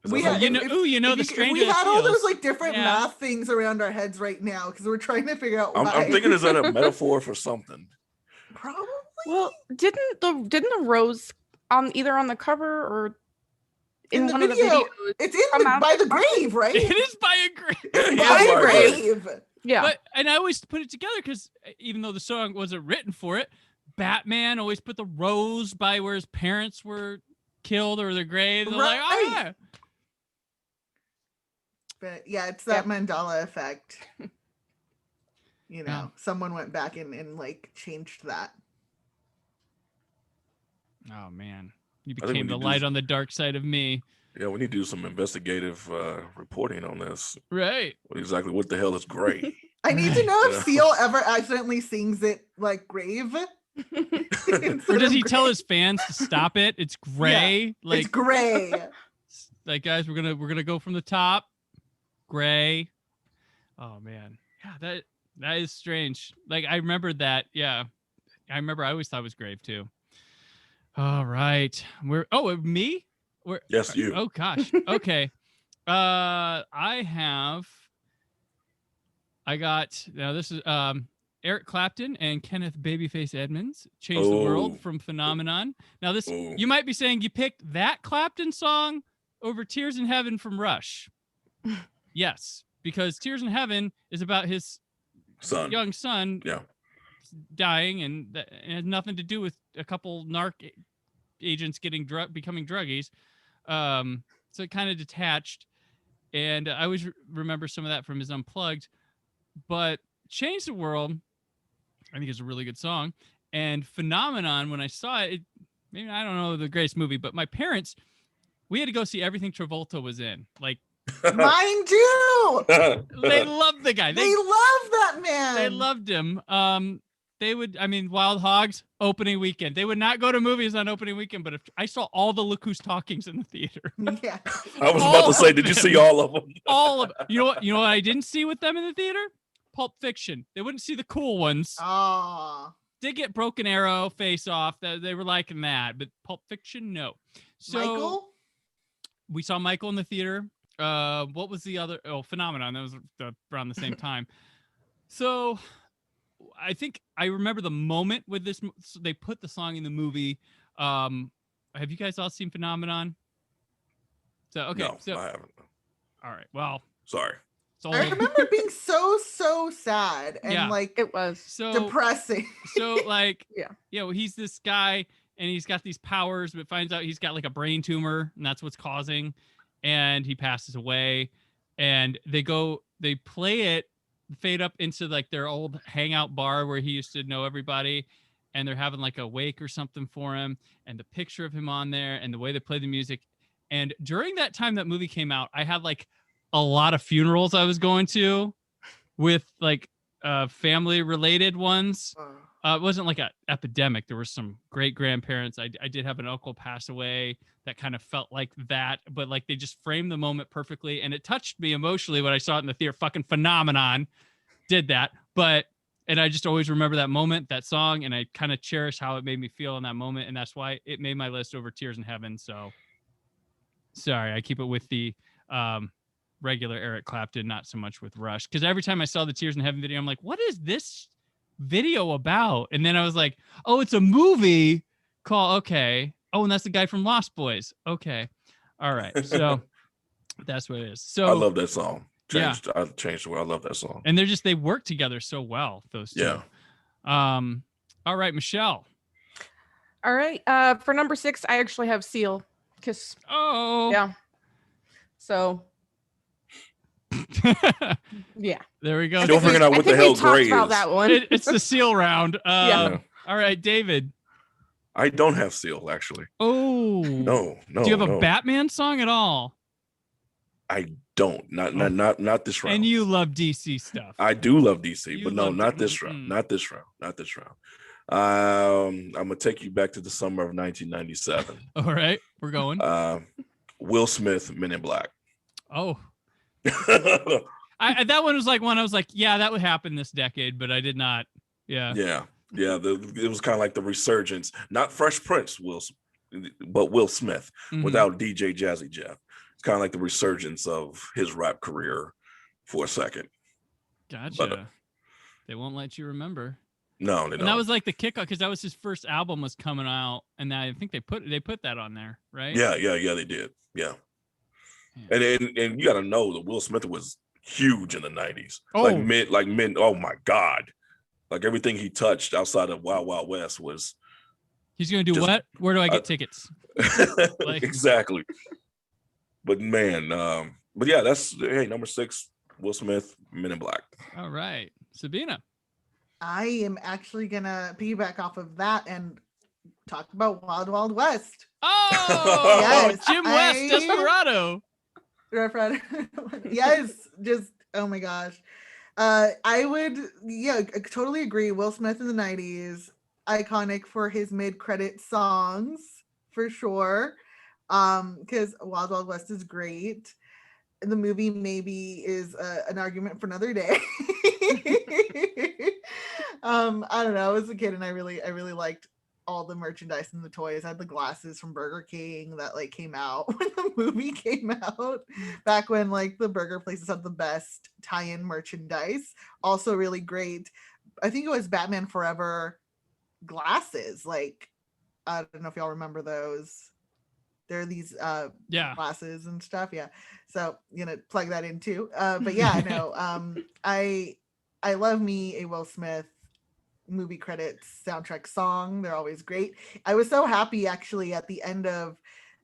[SPEAKER 5] Is
[SPEAKER 3] We
[SPEAKER 5] that
[SPEAKER 3] had-
[SPEAKER 2] You
[SPEAKER 5] something-
[SPEAKER 2] know,
[SPEAKER 3] if
[SPEAKER 2] the
[SPEAKER 3] if
[SPEAKER 2] stranger.
[SPEAKER 3] we had all those
[SPEAKER 2] feels.
[SPEAKER 3] like different
[SPEAKER 2] Yeah.
[SPEAKER 3] math things around our heads right now because we're trying to figure out why.
[SPEAKER 5] I'm thinking, is that a metaphor for something?
[SPEAKER 3] Probably.
[SPEAKER 4] Well, didn't the rose on either on the cover or in
[SPEAKER 3] the
[SPEAKER 4] one of the
[SPEAKER 3] video,
[SPEAKER 4] videos?
[SPEAKER 3] it's in
[SPEAKER 4] come out
[SPEAKER 3] by
[SPEAKER 4] as
[SPEAKER 3] the
[SPEAKER 4] something?
[SPEAKER 3] grave, right?
[SPEAKER 2] It is by a grave.
[SPEAKER 5] Yeah, he
[SPEAKER 3] By
[SPEAKER 5] is
[SPEAKER 3] a
[SPEAKER 5] by a grave.
[SPEAKER 3] grave.
[SPEAKER 4] Yeah.
[SPEAKER 2] And I always put it together because even though the song wasn't written for it, Batman always put the rose by where his parents were killed or their grave. They're like, oh
[SPEAKER 3] Right.
[SPEAKER 2] yeah.
[SPEAKER 3] But yeah, it's that Mandela effect.
[SPEAKER 2] Yeah.
[SPEAKER 3] Someone went back and like changed that.
[SPEAKER 2] Oh man, you
[SPEAKER 5] think we
[SPEAKER 2] became the
[SPEAKER 5] need to
[SPEAKER 2] light
[SPEAKER 5] do-
[SPEAKER 2] on the dark side of me.
[SPEAKER 5] Yeah, we need to do some investigative reporting on this.
[SPEAKER 2] Right.
[SPEAKER 5] Exactly what the hell is Gray?
[SPEAKER 3] I need to know if
[SPEAKER 5] Yeah.
[SPEAKER 3] Seal ever accidentally sings it like grave.
[SPEAKER 2] Or does he tell his fans to stop it? It's gray.
[SPEAKER 3] It's gray.
[SPEAKER 2] Like guys, we're gonna go from the top. Gray. Oh man. Yeah, that is strange. Like I remembered that. Yeah. I remember I always thought it was grave too. All right. Me?
[SPEAKER 5] Yes, you.
[SPEAKER 2] Oh gosh. Okay. I got now this is Eric Clapton and Kenneth Babyface Edmonds, Change the World
[SPEAKER 5] Oh.
[SPEAKER 2] from Phenomenon. Now this
[SPEAKER 5] Oh.
[SPEAKER 2] you might be saying you picked that Clapton song over Tears in Heaven from Rush. Yes, because Tears in Heaven is about his
[SPEAKER 5] Son.
[SPEAKER 2] young son
[SPEAKER 5] Yeah.
[SPEAKER 2] dying, and it has nothing to do with a couple narc agents becoming druggies. So it kind of detached, and I always remember some of that from his Unplugged. But Change the World, I think is a really good song. And Phenomenon, when I saw it, maybe I don't know the greatest movie, but my parents we had to go see everything Travolta was in. Like,
[SPEAKER 3] Mine too.
[SPEAKER 2] they loved the guy.
[SPEAKER 3] They love that man.
[SPEAKER 2] They loved him. They would, I mean, Wild Hogs opening weekend. They would not go to movies on opening weekend, but if I saw all the Look Who's Talkings in the theater.
[SPEAKER 3] Yeah.
[SPEAKER 5] I was about to say, did you see all of them?
[SPEAKER 2] All of you know what I didn't see with them in the theater? Pulp Fiction. They wouldn't see the cool ones.
[SPEAKER 3] Oh.
[SPEAKER 2] Did get Broken Arrow, Face Off. They were liking that, but Pulp Fiction, no. So
[SPEAKER 3] Michael?
[SPEAKER 2] we saw Michael in the theater. What was the other? Oh, Phenomenon. That was around the same time. So I think I remember the moment with this. So they put the song in the movie. Have you guys all seen Phenomenon? So okay,
[SPEAKER 5] No,
[SPEAKER 2] so
[SPEAKER 5] I haven't.
[SPEAKER 2] all right. Well,
[SPEAKER 5] Sorry.
[SPEAKER 2] it's only,
[SPEAKER 3] I remember being so sad and
[SPEAKER 2] Yeah.
[SPEAKER 3] like
[SPEAKER 4] It was.
[SPEAKER 2] so
[SPEAKER 3] depressing.
[SPEAKER 2] so like
[SPEAKER 4] Yeah.
[SPEAKER 2] well, he's this guy and he's got these powers, but finds out he's got like a brain tumor and that's what's causing, and he passes away. And they play it, fade up into like their old hangout bar where he used to know everybody, and they're having like a wake or something for him, and the picture of him on there and the way they play the music. And during that time that movie came out, I had like a lot of funerals I was going to with like family related ones. It wasn't like an epidemic. There were some great grandparents. I did have an uncle pass away that kind of felt like that, but like they just framed the moment perfectly, and it touched me emotionally when I saw it in the theater. Fucking Phenomenon did that, and I just always remember that moment, that song, and I kind of cherish how it made me feel in that moment, and that's why it made my list over Tears in Heaven. So sorry, I keep it with the regular Eric Clapton, not so much with Rush, because every time I saw the Tears in Heaven video, I'm like, what is this video about? And then I was like, oh, it's a movie called, okay, oh, and that's the guy from Lost Boys. Okay, all right, so that's what it is. So
[SPEAKER 5] I love that song.
[SPEAKER 2] Yeah.
[SPEAKER 5] I changed the way I love that song.
[SPEAKER 2] and they work together so well, those two.
[SPEAKER 5] Yeah.
[SPEAKER 2] All right, Michelle.
[SPEAKER 4] All right. For number 6, I actually have Seal. Kiss.
[SPEAKER 2] Oh
[SPEAKER 4] Yeah. So yeah.
[SPEAKER 2] there we go.
[SPEAKER 5] Don't forget out what the hell Gray
[SPEAKER 4] about
[SPEAKER 5] is.
[SPEAKER 4] that one.
[SPEAKER 2] It's the Seal round.
[SPEAKER 5] Yeah.
[SPEAKER 2] All right, David.
[SPEAKER 5] I don't have Seal actually.
[SPEAKER 2] Oh
[SPEAKER 5] No.
[SPEAKER 2] Do you have
[SPEAKER 5] no.
[SPEAKER 2] a Batman song at all?
[SPEAKER 5] I don't. Not this round.
[SPEAKER 2] And you love DC stuff.
[SPEAKER 5] I do love DC,
[SPEAKER 2] You
[SPEAKER 5] but no,
[SPEAKER 2] love
[SPEAKER 5] not
[SPEAKER 2] it.
[SPEAKER 5] this round. Not this round. Not this round. I'm gonna take you back to the summer of 1997.
[SPEAKER 2] All right, we're going.
[SPEAKER 5] Will Smith, Men in Black.
[SPEAKER 2] Oh, that one was like one I was like, yeah, that would happen this decade, but I did not. Yeah.
[SPEAKER 5] Yeah. It was kind of like the resurgence, not Fresh Prince, but Will Smith
[SPEAKER 2] Mhm.
[SPEAKER 5] without DJ Jazzy Jeff. It's kind of like the resurgence of his rap career for a second.
[SPEAKER 2] Gotcha.
[SPEAKER 5] But,
[SPEAKER 2] they won't let you remember.
[SPEAKER 5] No, they
[SPEAKER 2] And
[SPEAKER 5] don't.
[SPEAKER 2] that was like the kickoff because that was his first album was coming out, and I think they put that on there, right?
[SPEAKER 5] Yeah, they did. Yeah.
[SPEAKER 2] Yeah.
[SPEAKER 5] And you got to know that Will Smith was huge in the 90s.
[SPEAKER 2] Oh.
[SPEAKER 5] Like men. Oh my God. Like everything he touched outside of Wild Wild West was
[SPEAKER 2] He's gonna do
[SPEAKER 5] Just-
[SPEAKER 2] what? Where do I get tickets? Like-
[SPEAKER 5] exactly. But man, but yeah, that's number 6, Will Smith, Men in Black.
[SPEAKER 2] All right, Sabina.
[SPEAKER 3] I am actually gonna piggyback off of that and talk about Wild Wild West.
[SPEAKER 2] Oh,
[SPEAKER 3] Yes,
[SPEAKER 2] Jim West,
[SPEAKER 3] I-
[SPEAKER 2] Desperado.
[SPEAKER 3] Yes, just oh my gosh. I would totally agree. Will Smith in the 90s, iconic for his mid-credit songs for sure. Because Wild Wild West is great. The movie maybe is an argument for another day. I don't know. I was a kid and I really liked all the merchandise and the toys. I had the glasses from Burger King that like came out when the movie came out, back when like the burger places had the best tie-in merchandise. Also really great. I think it was Batman Forever glasses. Like, I don't know if y'all remember those. There are these
[SPEAKER 2] Yeah.
[SPEAKER 3] glasses and stuff. Yeah. So, plug that in too. But yeah, no, I love me a Will Smith movie credits soundtrack song. They're always great. I was so happy actually at the end of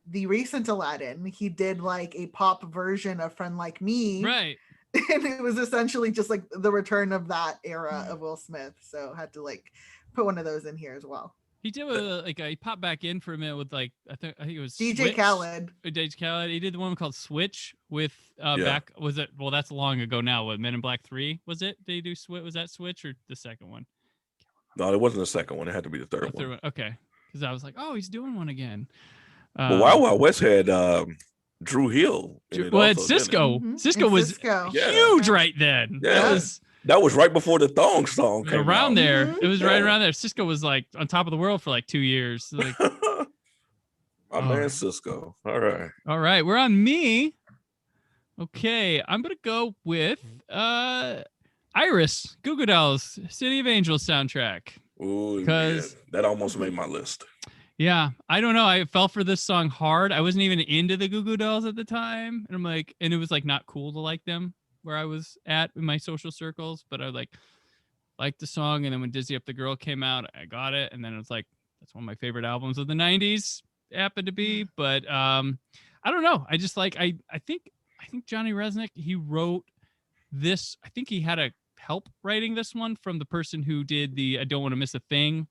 [SPEAKER 3] the recent Aladdin, he did like a pop version of Friend Like Me.
[SPEAKER 2] Right.
[SPEAKER 3] And it was essentially just like the return of that era of Will Smith. So I had to like put one of those in here as well.
[SPEAKER 2] He did he popped back in for a minute with I think it was
[SPEAKER 3] DJ
[SPEAKER 2] Switch.
[SPEAKER 3] Khaled.
[SPEAKER 2] DJ Khaled. He did the one called Switch with
[SPEAKER 5] Yeah.
[SPEAKER 2] that's long ago now. What, Men in Black 3 was it? Did he do Switch? Was that Switch or the second one?
[SPEAKER 5] No, it wasn't the second one. It had to be the
[SPEAKER 2] The
[SPEAKER 5] third
[SPEAKER 2] third
[SPEAKER 5] one.
[SPEAKER 2] one. Okay, because I was like, oh, he's doing one again.
[SPEAKER 5] But Wild Wild West had Drew Hill. In it
[SPEAKER 2] Well,
[SPEAKER 5] also,
[SPEAKER 2] it's
[SPEAKER 5] didn't it?
[SPEAKER 2] Cisco.
[SPEAKER 3] Mhm.
[SPEAKER 2] Cisco
[SPEAKER 3] And
[SPEAKER 2] was
[SPEAKER 3] Cisco.
[SPEAKER 5] Yeah.
[SPEAKER 2] huge right then.
[SPEAKER 5] Yeah. That was right before the Thong song
[SPEAKER 2] It was
[SPEAKER 5] came
[SPEAKER 2] around
[SPEAKER 5] out.
[SPEAKER 2] there.
[SPEAKER 3] Mhm.
[SPEAKER 2] It was right
[SPEAKER 5] Yeah.
[SPEAKER 2] around there. Cisco was like on top of the world for like 2 years. Like,
[SPEAKER 5] My
[SPEAKER 2] Oh.
[SPEAKER 5] man Cisco. All right.
[SPEAKER 2] all right, we're on me. Okay, I'm gonna go with Iris, Goo Goo Dolls, City of Angels soundtrack.
[SPEAKER 5] Ooh, yeah.
[SPEAKER 2] 'Cause-
[SPEAKER 5] That almost made my list.
[SPEAKER 2] Yeah, I don't know. I fell for this song hard. I wasn't even into the Goo Goo Dolls at the time, and I'm like, and it was like not cool to like them where I was at in my social circles. But I liked the song, and then when Dizzy Up the Girl came out, I got it, and then it was like that's one of my favorite albums of the '90s. Happened to be, but I don't know. I just like I think Johnny Resnick, he wrote this. I think he had a help writing this one from the person who did the I Don't Want to Miss a Thing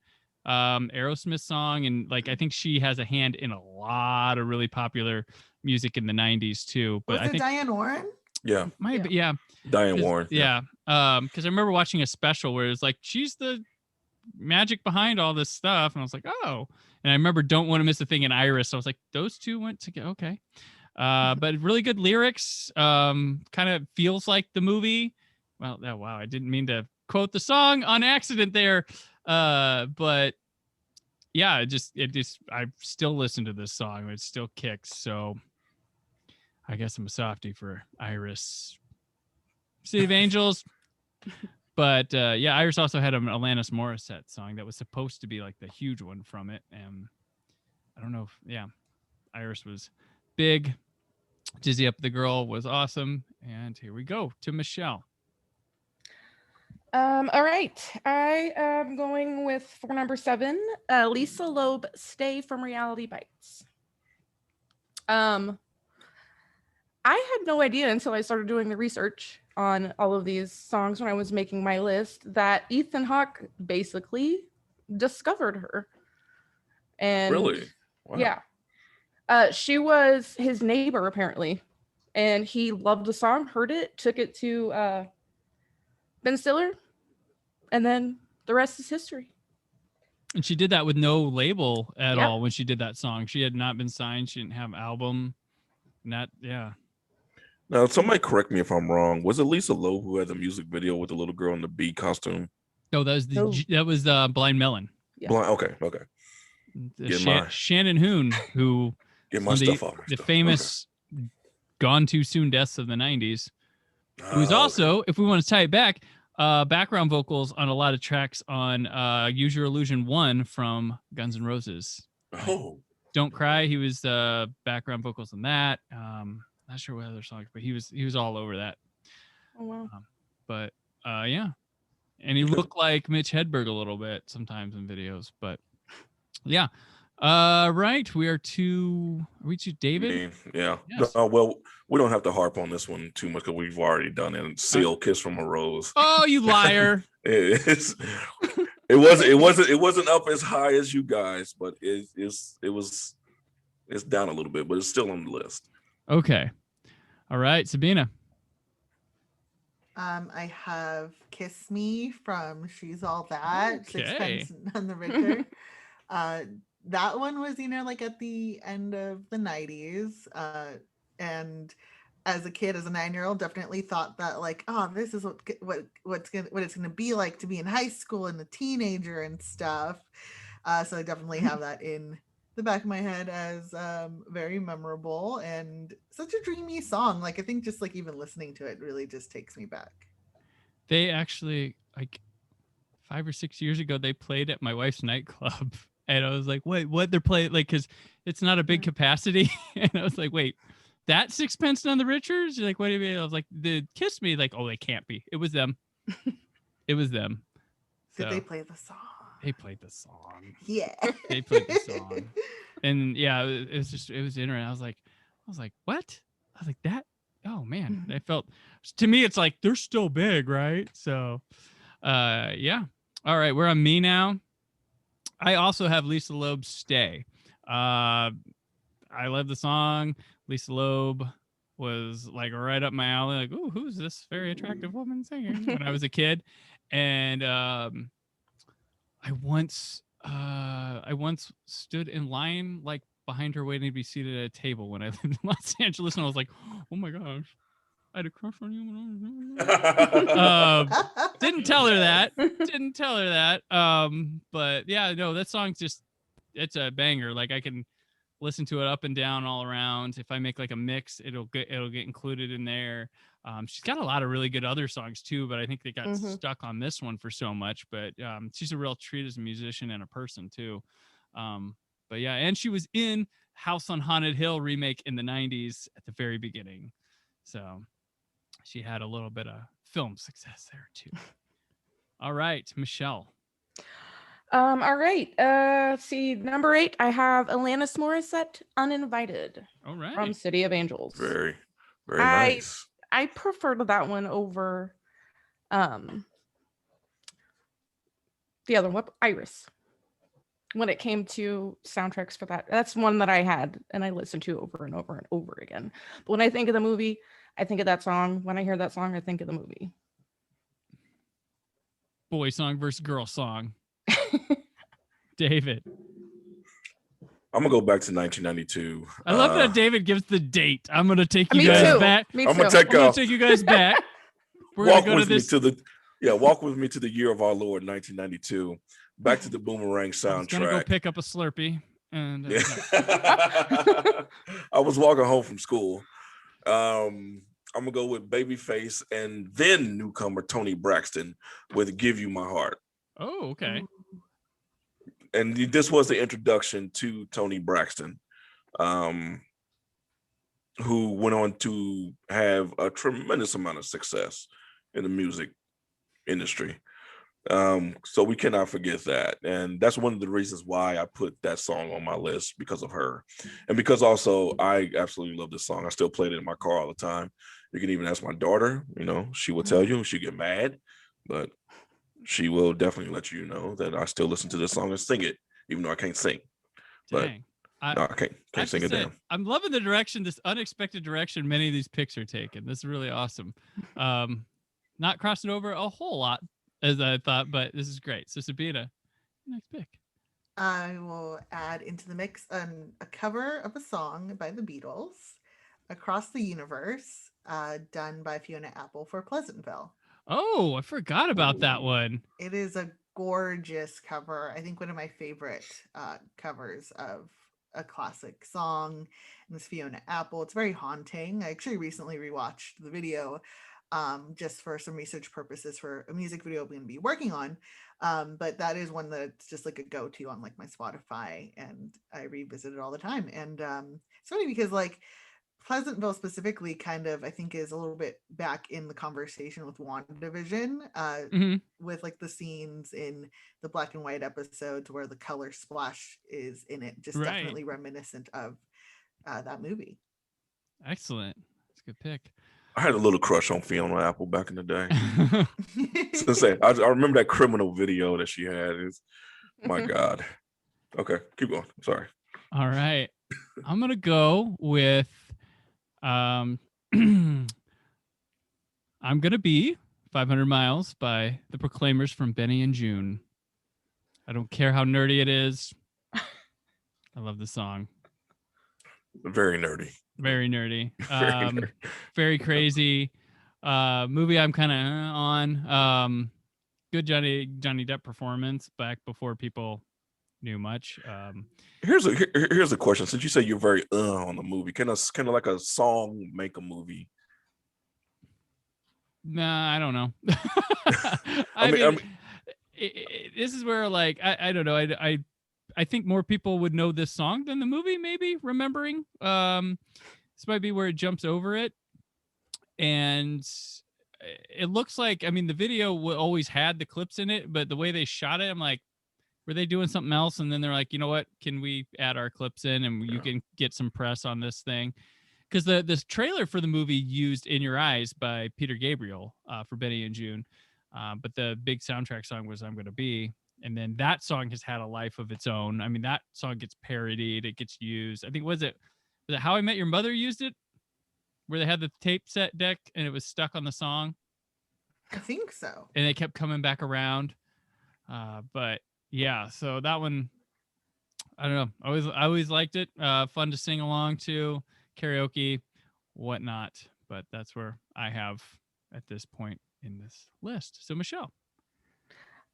[SPEAKER 2] Aerosmith song, and like I think she has a hand in a lot of really popular music in the 90s too. But
[SPEAKER 3] Was
[SPEAKER 2] I
[SPEAKER 3] it
[SPEAKER 2] think
[SPEAKER 3] Diane Warren?
[SPEAKER 5] Yeah.
[SPEAKER 2] yeah.
[SPEAKER 5] Diane
[SPEAKER 2] 'Cause-
[SPEAKER 5] Warren.
[SPEAKER 2] Yeah. Because I remember watching a special where it's like she's the magic behind all this stuff, and I was like, oh. And I remember Don't Want to Miss a Thing and Iris. So I was like, those two went together. Okay. But really good lyrics. Kind of feels like the movie. Well, wow, I didn't mean to quote the song on accident there. But yeah, it just I still listen to this song. It still kicks. So I guess I'm a softie for Iris. City of Angels. But yeah, Iris also had an Alanis Morissette song that was supposed to be like the huge one from it. And I don't know if, Iris was big. Dizzy Up the Girl was awesome. And here we go to Michelle.
[SPEAKER 4] All right. I am going with for number 7, Lisa Loeb, Stay from Reality Bites. I had no idea until I started doing the research on all of these songs when I was making my list that Ethan Hawke basically discovered her. And
[SPEAKER 5] Really? Wow.
[SPEAKER 4] yeah. She was his neighbor apparently. And he loved the song, heard it, took it to Ben Stiller, and then the rest is history.
[SPEAKER 2] And she did that with no label at
[SPEAKER 4] Yeah.
[SPEAKER 2] all when she did that song. She had not been signed. She didn't have an album. Yeah.
[SPEAKER 5] Now, somebody correct me if I'm wrong. Was it Lisa Loeb who had the music video with the little girl in the bee costume?
[SPEAKER 2] No, that was Blind Melon.
[SPEAKER 4] Yeah.
[SPEAKER 5] Okay.
[SPEAKER 2] Shannon Hoon, who
[SPEAKER 5] Get my stuff off.
[SPEAKER 2] the famous Gone Too Soon deaths of the 90s. Who's also, if we want to tie it back, background vocals on a lot of tracks on Use Your Illusion 1 from Guns N' Roses.
[SPEAKER 5] Oh.
[SPEAKER 2] Don't Cry, he was background vocals on that. Not sure what other songs, but he was all over that.
[SPEAKER 4] Oh wow.
[SPEAKER 2] But yeah. And he looked like Mitch Hedberg a little bit sometimes in videos, but yeah. Right. Are we to David?
[SPEAKER 5] Yeah.
[SPEAKER 2] Yes.
[SPEAKER 5] Well, we don't have to harp on this one too much because we've already done it. Seal Kiss from a Rose.
[SPEAKER 2] Oh, you liar.
[SPEAKER 5] It wasn't up as high as you guys, but it's down a little bit, but it's still on the list.
[SPEAKER 2] Okay. All right, Sabina.
[SPEAKER 3] I have Kiss Me from She's All That,
[SPEAKER 2] Okay.
[SPEAKER 3] Sixpence None the Richer. That one was, like at the end of the 90s. And as a kid, as a 9-year-old, definitely thought that this is what it's gonna be like to be in high school and a teenager and stuff. So I definitely have that in the back of my head as very memorable and such a dreamy song. I think just even listening to it really just takes me back.
[SPEAKER 2] They actually 5 or 6 years ago they played at my wife's nightclub, and I was like, wait, what? They're playing because it's not a big capacity, and I was like, wait, that Sixpence None the Richer? You're like, what do you mean? I was like, the Kiss Me, oh, they can't be. It was them. It was them.
[SPEAKER 3] Did they play the song?
[SPEAKER 2] They played the song.
[SPEAKER 3] Yeah.
[SPEAKER 2] They played the song. And yeah, it was interesting. I was like, what? I was like, that? Oh man. I felt, to me, it's like, they're still big, right? So, yeah. All right. We're on me now. I also have Lisa Loeb's Stay. I love the song. Lisa Loeb was like right up my alley. Like, ooh, who's this very attractive woman singing? When I was a kid, and I once stood in line like behind her waiting to be seated at a table when I lived in Los Angeles, and I was like, oh my gosh, I had a crush on you. Didn't tell her that. But yeah, no, that song's it's a banger. Like I can listen to it up and down all around. If I make like a mix, it'll get included in there. She's got a lot of really good other songs too, but I think they got stuck on this one for so much. But she's a real treat as a musician and a person too. But yeah, and she was in House on Haunted Hill remake in the 90s at the very beginning. So she had a little bit of film success there too. All right, Michelle.
[SPEAKER 4] All right. See, number 8, I have Alanis Morissette, Uninvited.
[SPEAKER 2] All right.
[SPEAKER 4] From City of Angels.
[SPEAKER 5] Very, very nice.
[SPEAKER 4] I preferred that one over the other one, Iris. When it came to soundtracks for that, that's one that I had and I listened to over and over and over again. But when I think of the movie, I think of that song. When I hear that song, I think of the movie.
[SPEAKER 2] Boy song versus girl song. David.
[SPEAKER 5] I'm gonna go back to 1992.
[SPEAKER 2] I love that David gives the date. I'm gonna take you
[SPEAKER 4] Me
[SPEAKER 2] guys
[SPEAKER 4] too.
[SPEAKER 2] back.
[SPEAKER 4] Me
[SPEAKER 5] I'm
[SPEAKER 4] too.
[SPEAKER 5] gonna take
[SPEAKER 2] you guys back. We're
[SPEAKER 5] walk
[SPEAKER 2] gonna go
[SPEAKER 5] with
[SPEAKER 2] to this.
[SPEAKER 5] me to the walk with me to the year of our Lord 1992. Back to the Boomerang soundtrack.
[SPEAKER 2] I'm gonna go pick up a Slurpee and
[SPEAKER 5] I was walking home from school. I'm gonna go with Babyface and then newcomer Tony Braxton with "Give You My Heart."
[SPEAKER 2] Oh, okay.
[SPEAKER 5] And this was the introduction to Tony Braxton, who went on to have a tremendous amount of success in the music industry. So we cannot forget that. And that's one of the reasons why I put that song on my list, because of her. And because also I absolutely love this song. I still play it in my car all the time. You can even ask my daughter, she will tell you, she'll get mad, but she will definitely let you know that I still listen to this song and sing it, even though I can't sing. But
[SPEAKER 2] Dang.
[SPEAKER 5] no, I can't sing it down.
[SPEAKER 2] I'm loving the direction, this unexpected direction many of these picks are taking. This is really awesome. Not crossing over a whole lot as I thought, but this is great. So Sabina, next pick.
[SPEAKER 3] I will add into the mix a cover of a song by the Beatles, "Across the Universe," done by Fiona Apple for Pleasantville.
[SPEAKER 2] Oh, I forgot about that one.
[SPEAKER 3] It is a gorgeous cover. I think one of my favorite covers of a classic song. And it's Fiona Apple. It's very haunting. I actually recently rewatched the video just for some research purposes for a music video I'm going to be working on. But that is one that's just like a go-to on like my Spotify, and I revisit it all the time. And it's funny because like Pleasantville specifically kind of, I think, is a little bit back in the conversation with WandaVision, with like the scenes in the black and white episodes where the color splash is in it, just definitely reminiscent of that movie.
[SPEAKER 2] Excellent. That's a good pick.
[SPEAKER 5] I had a little crush on Fiona Apple back in the day. I remember that criminal video that she had. My God. Okay, keep going. Sorry.
[SPEAKER 2] All right. I'm going to go with I'm Gonna Be 500 Miles by the Proclaimers from Benny and June. I don't care how nerdy it is. I love the song.
[SPEAKER 5] Very nerdy.
[SPEAKER 2] Very nerdy. Very crazy. Movie I'm kind of on. Good Johnny Depp performance back before people knew much.
[SPEAKER 5] Here's a question. Since you say you're very on the movie, can like a song make a movie?
[SPEAKER 2] Nah, I don't know. This is where like I don't know. I think more people would know this song than the movie, maybe remembering. This might be where it jumps over it. And it looks like, the video always had the clips in it, but the way they shot it, I'm like, were they doing something else? And then they're like, you know what? Can we add our clips in and you can get some press on this thing? Because this trailer for the movie used In Your Eyes by Peter Gabriel for Benny and June. But the big soundtrack song was I'm Gonna Be. And then that song has had a life of its own. I mean, that song gets parodied, it gets used. I think was it How I Met Your Mother used it, where they had the tape set deck and it was stuck on the song.
[SPEAKER 3] I think so.
[SPEAKER 2] And they kept coming back around. But yeah, so that one, I don't know. I always liked it. Fun to sing along to, karaoke, whatnot. But that's where I have at this point in this list. So Michelle.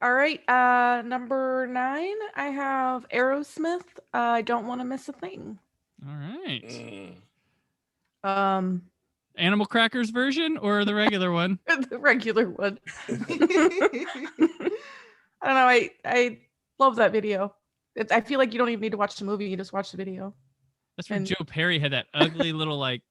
[SPEAKER 4] All right. Number 9, I have Aerosmith. I Don't Want to Miss a Thing.
[SPEAKER 2] All right. Animal Crackers version or the regular one?
[SPEAKER 4] The regular one. I don't know. I love that video. I feel like you don't even need to watch the movie. You just watch the video.
[SPEAKER 2] That's when Joe Perry had that ugly little like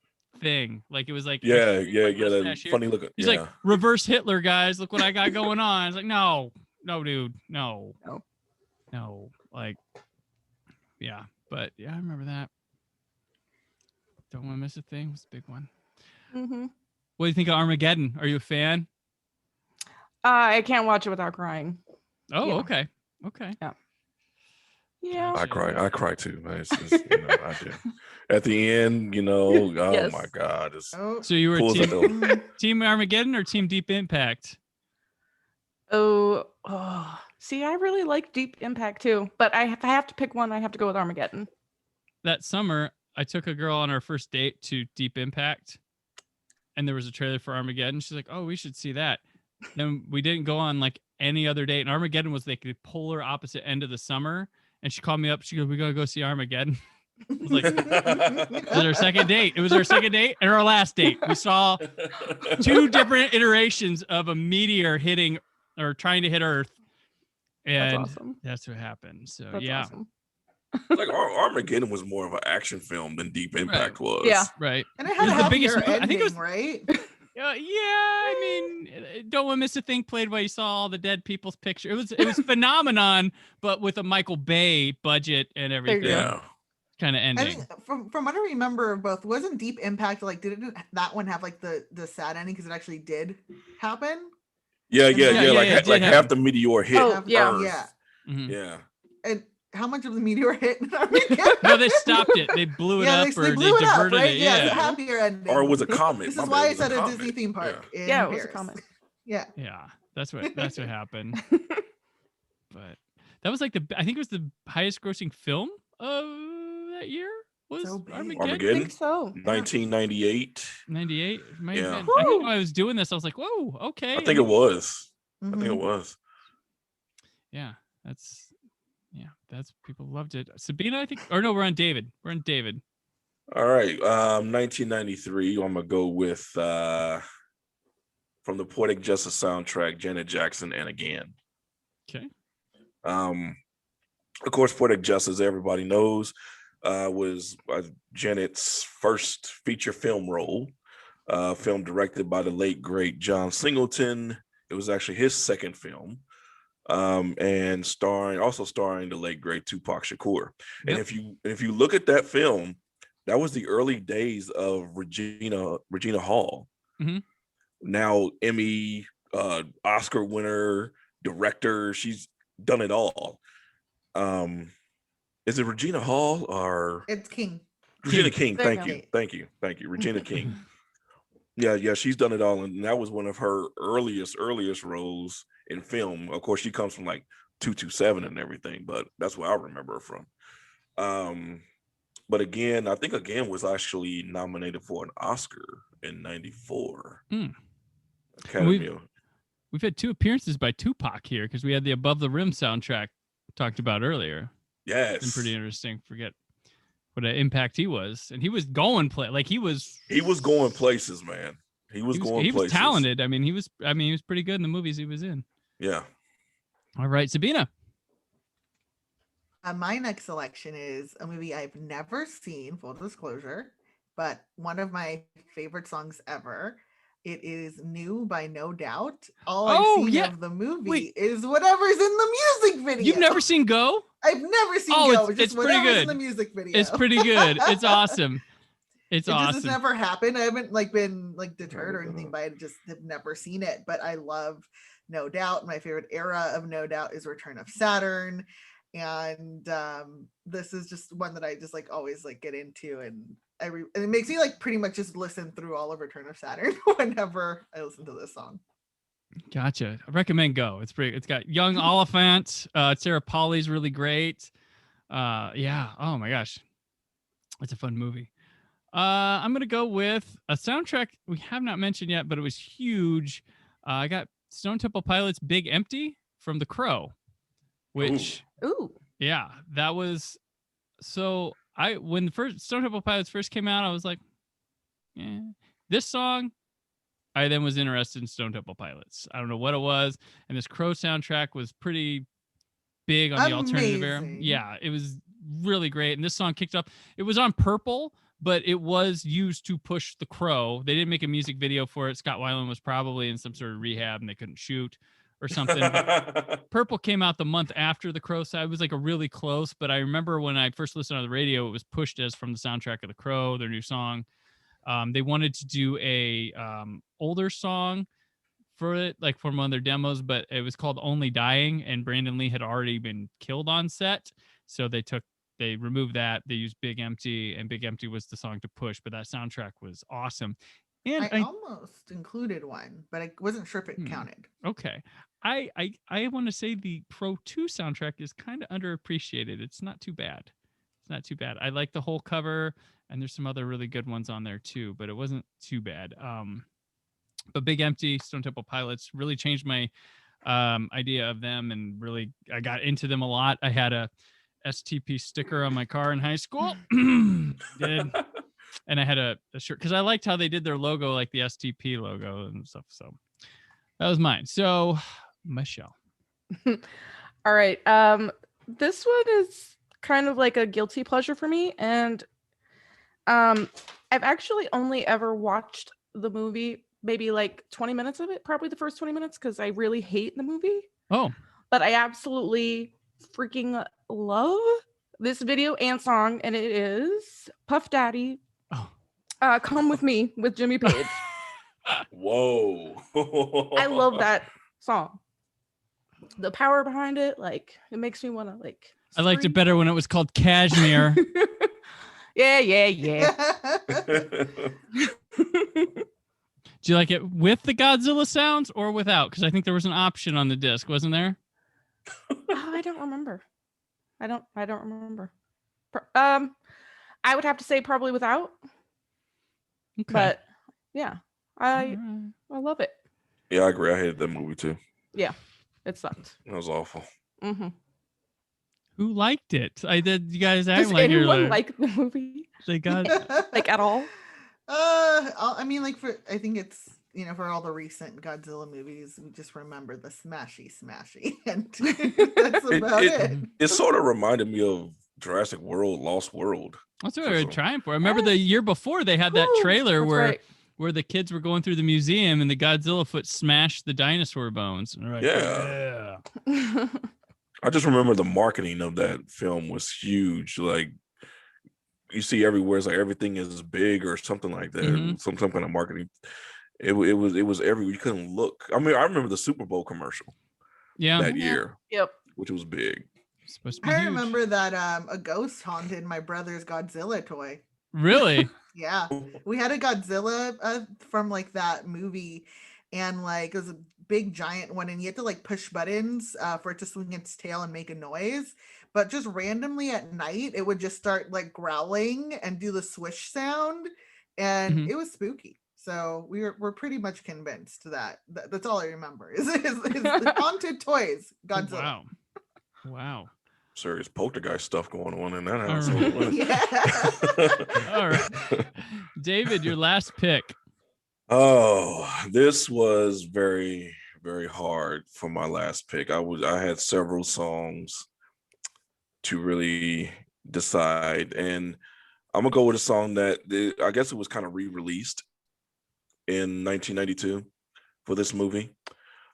[SPEAKER 2] thing. Like it was like
[SPEAKER 5] that funny looking.
[SPEAKER 2] He's like, reverse Hitler, guys. Look what I got going on. It's like, no, dude, no. Like, yeah, but yeah, I remember that. Don't Want to Miss a Thing was a big one.
[SPEAKER 4] Mm-hmm.
[SPEAKER 2] What do you think of Armageddon? Are you a fan?
[SPEAKER 4] I can't watch it without crying.
[SPEAKER 2] Oh,
[SPEAKER 4] Yeah.
[SPEAKER 2] okay.
[SPEAKER 4] Yeah.
[SPEAKER 5] I cry too, man. It's just, I do. At the end, oh
[SPEAKER 4] Yes.
[SPEAKER 5] my God.
[SPEAKER 2] So you were team Armageddon or team Deep Impact?
[SPEAKER 4] Oh, see, I really like Deep Impact too, but if I have to pick one, I have to go with Armageddon.
[SPEAKER 2] That summer, I took a girl on our first date to Deep Impact, and there was a trailer for Armageddon. She's like, "Oh, we should see that." Then we didn't go on like any other date, and Armageddon was like the polar opposite end of the summer. And she called me up. She goes, "We gotta go see Armageddon." I was like, "It was our second date. It was our second date and our last date. We saw 2 different iterations of a meteor hitting or trying to hit Earth, and
[SPEAKER 4] That's awesome.
[SPEAKER 2] that's what happened." So
[SPEAKER 4] That's
[SPEAKER 2] yeah,
[SPEAKER 4] awesome.
[SPEAKER 5] Like Armageddon was more of an action film than Deep Impact was.
[SPEAKER 4] Yeah.
[SPEAKER 2] right.
[SPEAKER 3] And it
[SPEAKER 2] It
[SPEAKER 3] had
[SPEAKER 2] was
[SPEAKER 3] a
[SPEAKER 2] the
[SPEAKER 3] happier
[SPEAKER 2] biggest movie- I
[SPEAKER 3] ending,
[SPEAKER 2] think it was-
[SPEAKER 3] right?
[SPEAKER 2] I mean, Don't Want to Miss a Thing played while you saw all the dead people's picture. It was phenomenon, but with a Michael Bay budget and everything.
[SPEAKER 4] There you go.
[SPEAKER 5] Yeah.
[SPEAKER 2] Kind of
[SPEAKER 3] I
[SPEAKER 2] ending.
[SPEAKER 3] think from what I remember of both, wasn't Deep Impact like didn't that one have like the sad ending because it actually did happen?
[SPEAKER 5] Yeah.
[SPEAKER 2] it did
[SPEAKER 5] Like half
[SPEAKER 2] happen.
[SPEAKER 5] the meteor hit.
[SPEAKER 4] Oh, yeah.
[SPEAKER 5] Earth.
[SPEAKER 3] Yeah.
[SPEAKER 2] Mhm.
[SPEAKER 5] Yeah.
[SPEAKER 3] And how much of the meteor hit in Armageddon?
[SPEAKER 2] No, they stopped it. They blew it
[SPEAKER 3] Yeah,
[SPEAKER 2] up, or
[SPEAKER 3] they blew it up,
[SPEAKER 2] diverted
[SPEAKER 3] right?
[SPEAKER 2] it.
[SPEAKER 3] Yeah, it's a
[SPEAKER 2] Yeah,
[SPEAKER 3] happier ending.
[SPEAKER 5] Or it was a comet.
[SPEAKER 3] This
[SPEAKER 5] My
[SPEAKER 3] is
[SPEAKER 5] bad,
[SPEAKER 3] why
[SPEAKER 5] it
[SPEAKER 3] I
[SPEAKER 5] was a
[SPEAKER 3] said a
[SPEAKER 5] comet.
[SPEAKER 3] Disney theme park. in
[SPEAKER 4] Yeah, it was a
[SPEAKER 3] Paris.
[SPEAKER 4] comment.
[SPEAKER 3] Yeah.
[SPEAKER 2] That's what happened. But that was like I think it was the highest grossing film of that year. Was
[SPEAKER 3] So big.
[SPEAKER 4] I
[SPEAKER 5] Armageddon?
[SPEAKER 4] think so.
[SPEAKER 5] 1998.
[SPEAKER 2] 98? Might have
[SPEAKER 5] Yeah.
[SPEAKER 2] been. I think when I was doing this, I was like, "Whoa, okay."
[SPEAKER 5] I think it was. I think
[SPEAKER 3] Mhm.
[SPEAKER 5] it was.
[SPEAKER 2] Yeah, that's people loved it. Sabina, I think, or no, we're on David.
[SPEAKER 5] All right. 1993. I'm gonna go with from the Poetic Justice soundtrack, Janet Jackson and Again.
[SPEAKER 2] Okay.
[SPEAKER 5] Of course, Poetic Justice, everybody knows, was Janet's first feature film role. Film directed by the late great John Singleton. It was actually his second film. And starring the late great Tupac Shakur. And
[SPEAKER 2] Yep.
[SPEAKER 5] if you look at that film, that was the early days of Regina Hall.
[SPEAKER 2] Mhm.
[SPEAKER 5] Now Emmy, Oscar winner, director. She's done it all. Is it Regina Hall or
[SPEAKER 3] It's King.
[SPEAKER 5] Regina King?
[SPEAKER 4] There you
[SPEAKER 5] Thank you. Regina King. Yeah, she's done it all, and that was one of her earliest roles in film. Of course, she comes from like 227 and everything, but that's where I remember her from. But again, I think Again was actually nominated for an Oscar in '94. Academy.
[SPEAKER 2] We've had 2 appearances by Tupac here because we had the Above the Rim soundtrack talked about earlier.
[SPEAKER 5] Yes,
[SPEAKER 2] It's been pretty interesting. Forget what an impact he was, and he was going he was
[SPEAKER 5] going places, man. He was
[SPEAKER 2] talented. I mean, he was pretty good in the movies he was in.
[SPEAKER 5] Yeah.
[SPEAKER 2] All right, Sabina.
[SPEAKER 3] My next selection is a movie I've never seen, full disclosure, but one of my favorite songs ever. It is New by No Doubt. All I've seen of the movie is whatever's in the music video.
[SPEAKER 2] You've never seen Go?
[SPEAKER 3] I've never seen
[SPEAKER 2] Oh,
[SPEAKER 3] Go.
[SPEAKER 2] it's
[SPEAKER 3] Just
[SPEAKER 2] pretty
[SPEAKER 3] whatever's
[SPEAKER 2] good.
[SPEAKER 3] in the music video.
[SPEAKER 2] It's pretty good. It's awesome. It's
[SPEAKER 3] It
[SPEAKER 2] awesome.
[SPEAKER 3] just has never happened. I haven't been deterred or anything by it. I just have never seen it. But I love No Doubt. My favorite era of No Doubt is Return of Saturn. And this is just one that I just like always like get into, and and it makes me like pretty much just listen through all of Return of Saturn whenever I listen to this song.
[SPEAKER 2] Gotcha. I recommend Go. It's pretty. It's got young Oliphant. Sarah Polley's really great. Yeah. Oh my gosh, it's a fun movie. I'm gonna go with a soundtrack we have not mentioned yet, but it was huge. I got Stone Temple Pilots' "Big Empty" from The Crow, which
[SPEAKER 4] Ooh.
[SPEAKER 2] yeah, that was so. When the first Stone Temple Pilots first came out, I was like, yeah, this song. I then was interested in Stone Temple Pilots. I don't know what it was, and this Crow soundtrack was pretty big on the alternative era. Yeah, it was really great, and this song kicked up. It was on Purple, but it was used to push The Crow. They didn't make a music video for it. Scott Weiland was probably in some sort of rehab, and they couldn't shoot or something. Purple came out the month after The Crow, so it was like a really close. But I remember when I first listened on the radio, it was pushed as from the soundtrack of The Crow, their new song. They wanted to do a older song for it, like from one of their demos, but it was called Only Dying, and Brandon Lee had already been killed on set. So they removed that. They used Big Empty, and Big Empty was the song to push, but that soundtrack was awesome. And
[SPEAKER 3] I almost included one, but I wasn't sure if it counted.
[SPEAKER 2] Okay. I want to say the Pro 2 soundtrack is kind of underappreciated. It's not too bad. It's not too bad. I like the whole cover, and there's some other really good ones on there too, but it wasn't too bad. But Big Empty, Stone Temple Pilots really changed my idea of them, and really I got into them a lot. I had a STP sticker on my car in high school. Did. And I had a shirt because I liked how they did their logo, like the STP logo and stuff. So that was mine. So Michelle.
[SPEAKER 4] All right. This one is kind of like a guilty pleasure for me. And I've actually only ever watched the movie, maybe like 20 minutes of it, probably the first 20 minutes, because I really hate the movie.
[SPEAKER 2] Oh.
[SPEAKER 4] But I absolutely freaking love this video and song. And it is Puff Daddy. Come With Me with Jimmy Page.
[SPEAKER 5] Whoa.
[SPEAKER 4] I love that song. The power behind it, like, it makes me want to like
[SPEAKER 2] I liked it better when it was called Cashmere.
[SPEAKER 4] yeah.
[SPEAKER 2] Do you like it with the Godzilla sounds or without? Because I think there was an option on the disc, wasn't there?
[SPEAKER 4] I don't remember. I don't remember. I would have to say probably without. Okay. But yeah, I love it.
[SPEAKER 5] Yeah, I agree. I hated that movie too.
[SPEAKER 4] Yeah, it sucked.
[SPEAKER 5] It was awful.
[SPEAKER 4] Mm-hmm.
[SPEAKER 2] Who liked it? I did. You guys act
[SPEAKER 4] Does
[SPEAKER 2] like you're
[SPEAKER 4] anyone like the movie?
[SPEAKER 2] They got
[SPEAKER 4] like at all?
[SPEAKER 3] I mean, like I think it's, you know, for all the recent Godzilla movies, we just remember the smashy, and that's about it.
[SPEAKER 5] It sort of reminded me of Jurassic World, Lost World.
[SPEAKER 2] That's what we were trying for. I remember the year before they had that trailer where the kids were going through the museum and the Godzilla foot smashed the dinosaur bones. Right.
[SPEAKER 5] Yeah. I just remember the marketing of that film was huge. Like, you see everywhere, it's like everything is big or something like that.
[SPEAKER 2] Mm-hmm.
[SPEAKER 5] Some kind of marketing. It was everywhere. You couldn't look. I mean, I remember the Super Bowl commercial.
[SPEAKER 2] Yeah.
[SPEAKER 5] That year.
[SPEAKER 4] Yep.
[SPEAKER 5] Which was big.
[SPEAKER 2] Supposed to be
[SPEAKER 3] I
[SPEAKER 2] huge.
[SPEAKER 3] remember that a ghost haunted my brother's Godzilla toy.
[SPEAKER 2] Really?
[SPEAKER 3] Yeah, we had a Godzilla from like that movie, and like it was a big giant one, and you had to like push buttons for it to swing its tail and make a noise. But just randomly at night, it would just start like growling and do the swish sound, and it was spooky. So we're pretty much convinced that that's all I remember is the haunted toys Godzilla.
[SPEAKER 2] Wow.
[SPEAKER 5] Serious poltergeist stuff going on in that
[SPEAKER 2] house.
[SPEAKER 3] Yeah.
[SPEAKER 2] All right. David, your last pick.
[SPEAKER 5] Oh, this was very, very hard for my last pick. I had several songs to really decide, and I'm gonna go with a song that I guess it was kind of re-released in 1992 for this movie.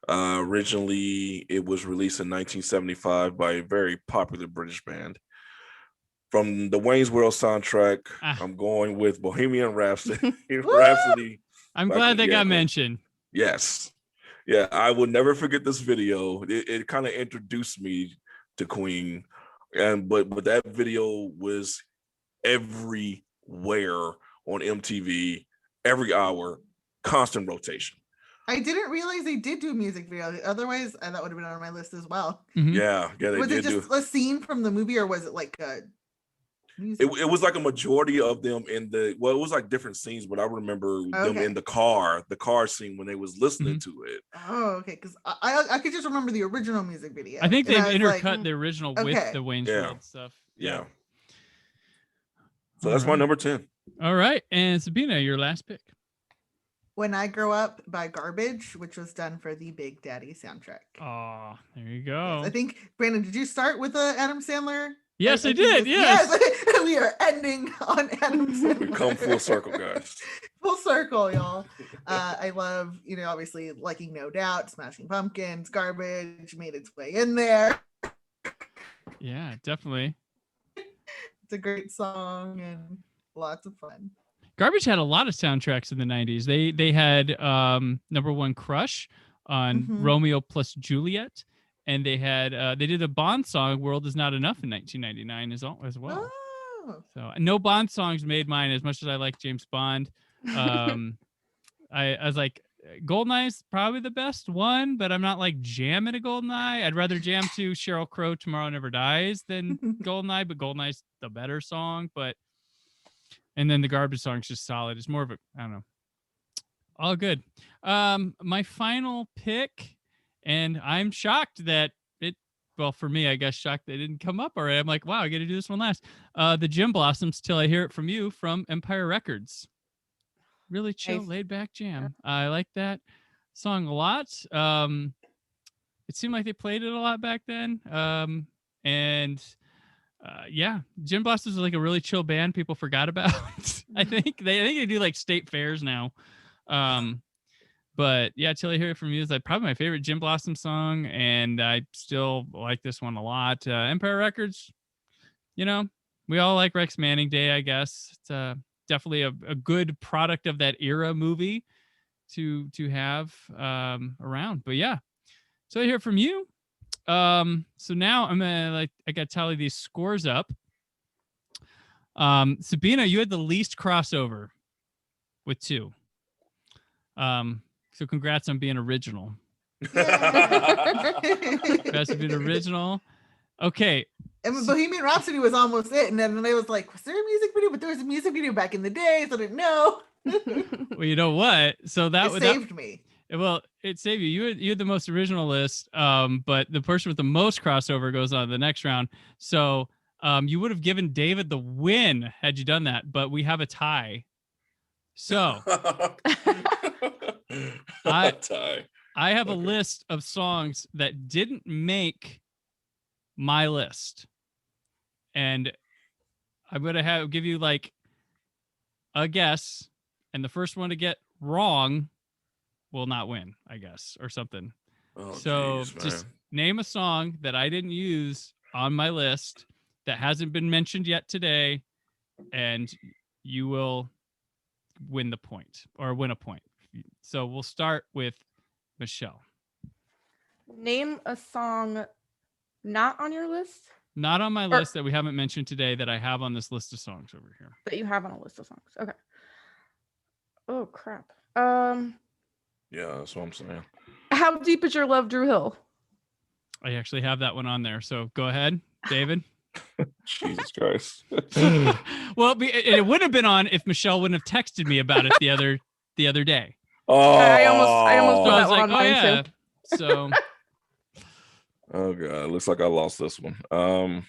[SPEAKER 5] Originally, it was released in 1975 by a very popular British band. From the Wayne's World soundtrack, I'm going with Bohemian Rhapsody.
[SPEAKER 2] I'm glad they got mentioned.
[SPEAKER 5] Yes. Yeah, I will never forget this video. It kind of introduced me to Queen, but that video was everywhere on MTV, every hour, constant rotation.
[SPEAKER 3] I didn't realize they did do a music video. Otherwise, that would have been on my list as well.
[SPEAKER 2] Mhm.
[SPEAKER 5] Yeah, they
[SPEAKER 3] Was it
[SPEAKER 5] did
[SPEAKER 3] just a scene from the movie, or was it like a music?
[SPEAKER 5] It was like a majority of them in it was like different scenes, but I remember them in the car scene when they was listening to it.
[SPEAKER 3] Oh, okay, because I could just remember the original music video.
[SPEAKER 2] I think they've
[SPEAKER 3] was
[SPEAKER 2] intercut the original with the Wayne's
[SPEAKER 5] Yeah.
[SPEAKER 2] World stuff.
[SPEAKER 5] Yeah. So that's my number 10.
[SPEAKER 2] All right. And Sabina, your last pick.
[SPEAKER 3] When I Grow Up by Garbage, which was done for the Big Daddy soundtrack.
[SPEAKER 2] Oh, there you go.
[SPEAKER 3] I think, Brandon, did you start with Adam Sandler?
[SPEAKER 2] Yes, I did. Yes.
[SPEAKER 3] We are ending on Adam Sandler.
[SPEAKER 5] We come full circle, guys.
[SPEAKER 3] Full circle, y'all. I love, obviously liking No Doubt, Smashing Pumpkins, Garbage made its way in there.
[SPEAKER 2] Yeah, definitely.
[SPEAKER 3] It's a great song and lots of fun.
[SPEAKER 2] Garbage had a lot of soundtracks in the 90s. They had number one Crush on Romeo plus Juliet. And they had they did a Bond song, World Is Not Enough, in 1999 as well.
[SPEAKER 3] Oh.
[SPEAKER 2] So no Bond songs made mine, as much as I like James Bond. I was like, Goldeneye's probably the best one, but I'm not like jamming to Goldeneye. I'd rather jam to Sheryl Crow, Tomorrow Never Dies than Goldeneye, but Goldeneye's the better song. And then the Garbage song's just solid. It's more of a, I don't know. All good. My final pick. And I'm shocked that for me, I guess shocked that it didn't come up already. I'm like, wow, I got to do this one last. The Jim Blossoms, Till I Hear It From You, from Empire Records. Really chill, laid back jam. I like that song a lot. It seemed like they played it a lot back then. Jim Blossoms was like a really chill band people forgot about. I think they do like state fairs now. But yeah, Till I Hear It From You is like probably my favorite Jim Blossom song, and I still like this one a lot. Empire Records, we all like Rex Manning Day, I guess. It's definitely a good product of that era movie to have around. But yeah, Till I Hear It From You. So now I'm gonna I gotta tally these scores up. Sabina, you had the least crossover with 2. So congrats on being original. Congrats on being original. Okay.
[SPEAKER 3] And Bohemian Rhapsody was almost it. And then they was like, was there a music video? But there was a music video back in the day, so I didn't know.
[SPEAKER 2] Well, you know what? So that
[SPEAKER 3] saved me.
[SPEAKER 2] Well, it saved you. You had the most original list, but the person with the most crossover goes on to the next round. So you would have given David the win had you done that, but we have a tie. So I have a list of songs that didn't make my list, and I'm gonna give you like a guess, and the first one to get wrong will not win, I guess, or something. Just name a song that I didn't use on my list that hasn't been mentioned yet today, and you will win a point. So we'll start with Michelle.
[SPEAKER 4] Name a song not on your list?
[SPEAKER 2] Not on my list that we haven't mentioned today that I have on this list of songs over here.
[SPEAKER 4] That you have on a list of songs. Okay. Oh, crap.
[SPEAKER 5] Yeah, that's what I'm saying.
[SPEAKER 4] How Deep Is Your Love, Drew Hill?
[SPEAKER 2] I actually have that one on there. So go ahead, David.
[SPEAKER 5] Jesus Christ.
[SPEAKER 2] Well, it would have been on if Michelle wouldn't have texted me about it the other day.
[SPEAKER 5] Oh,
[SPEAKER 4] I almost put that one on mine
[SPEAKER 2] yeah.
[SPEAKER 4] too.
[SPEAKER 2] So
[SPEAKER 5] oh god, looks like I lost this one. I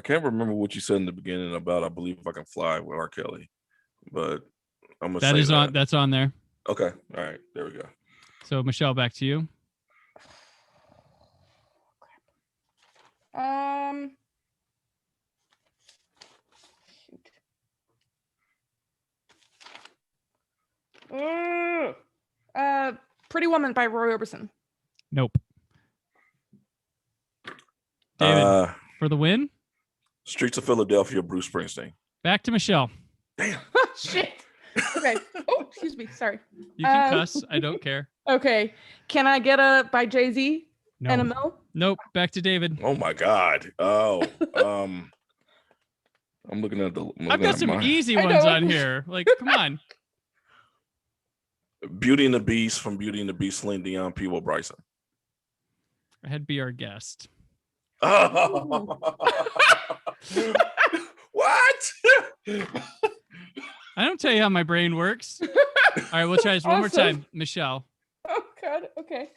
[SPEAKER 5] can't remember what you said in the beginning about I Believe I Can Fly with R. Kelly, but I'm gonna say that.
[SPEAKER 2] That's on there.
[SPEAKER 5] Okay, all right, there we go.
[SPEAKER 2] So Michelle, back to you.
[SPEAKER 4] Pretty Woman by Roy Orbison.
[SPEAKER 2] Nope. David, for the win.
[SPEAKER 5] Streets of Philadelphia, Bruce Springsteen.
[SPEAKER 2] Back to Michelle.
[SPEAKER 5] Damn.
[SPEAKER 4] Shit. Okay. Oh, excuse me. Sorry.
[SPEAKER 2] You can cuss. I don't care.
[SPEAKER 4] Okay. Can I get a by Jay-Z and a Mill?
[SPEAKER 2] Nope. Back to David.
[SPEAKER 5] Oh my God. Oh, I'm looking at the.
[SPEAKER 2] I've got some easy ones on here. Like, come on.
[SPEAKER 5] Beauty and the Beast from Beauty and the Beast, Celine Dion, P.O. Bryson.
[SPEAKER 2] I had Be Our Guest.
[SPEAKER 5] What?
[SPEAKER 2] I don't tell you how my brain works. All right, we'll try this one more time. Michelle.
[SPEAKER 4] Oh God. Okay.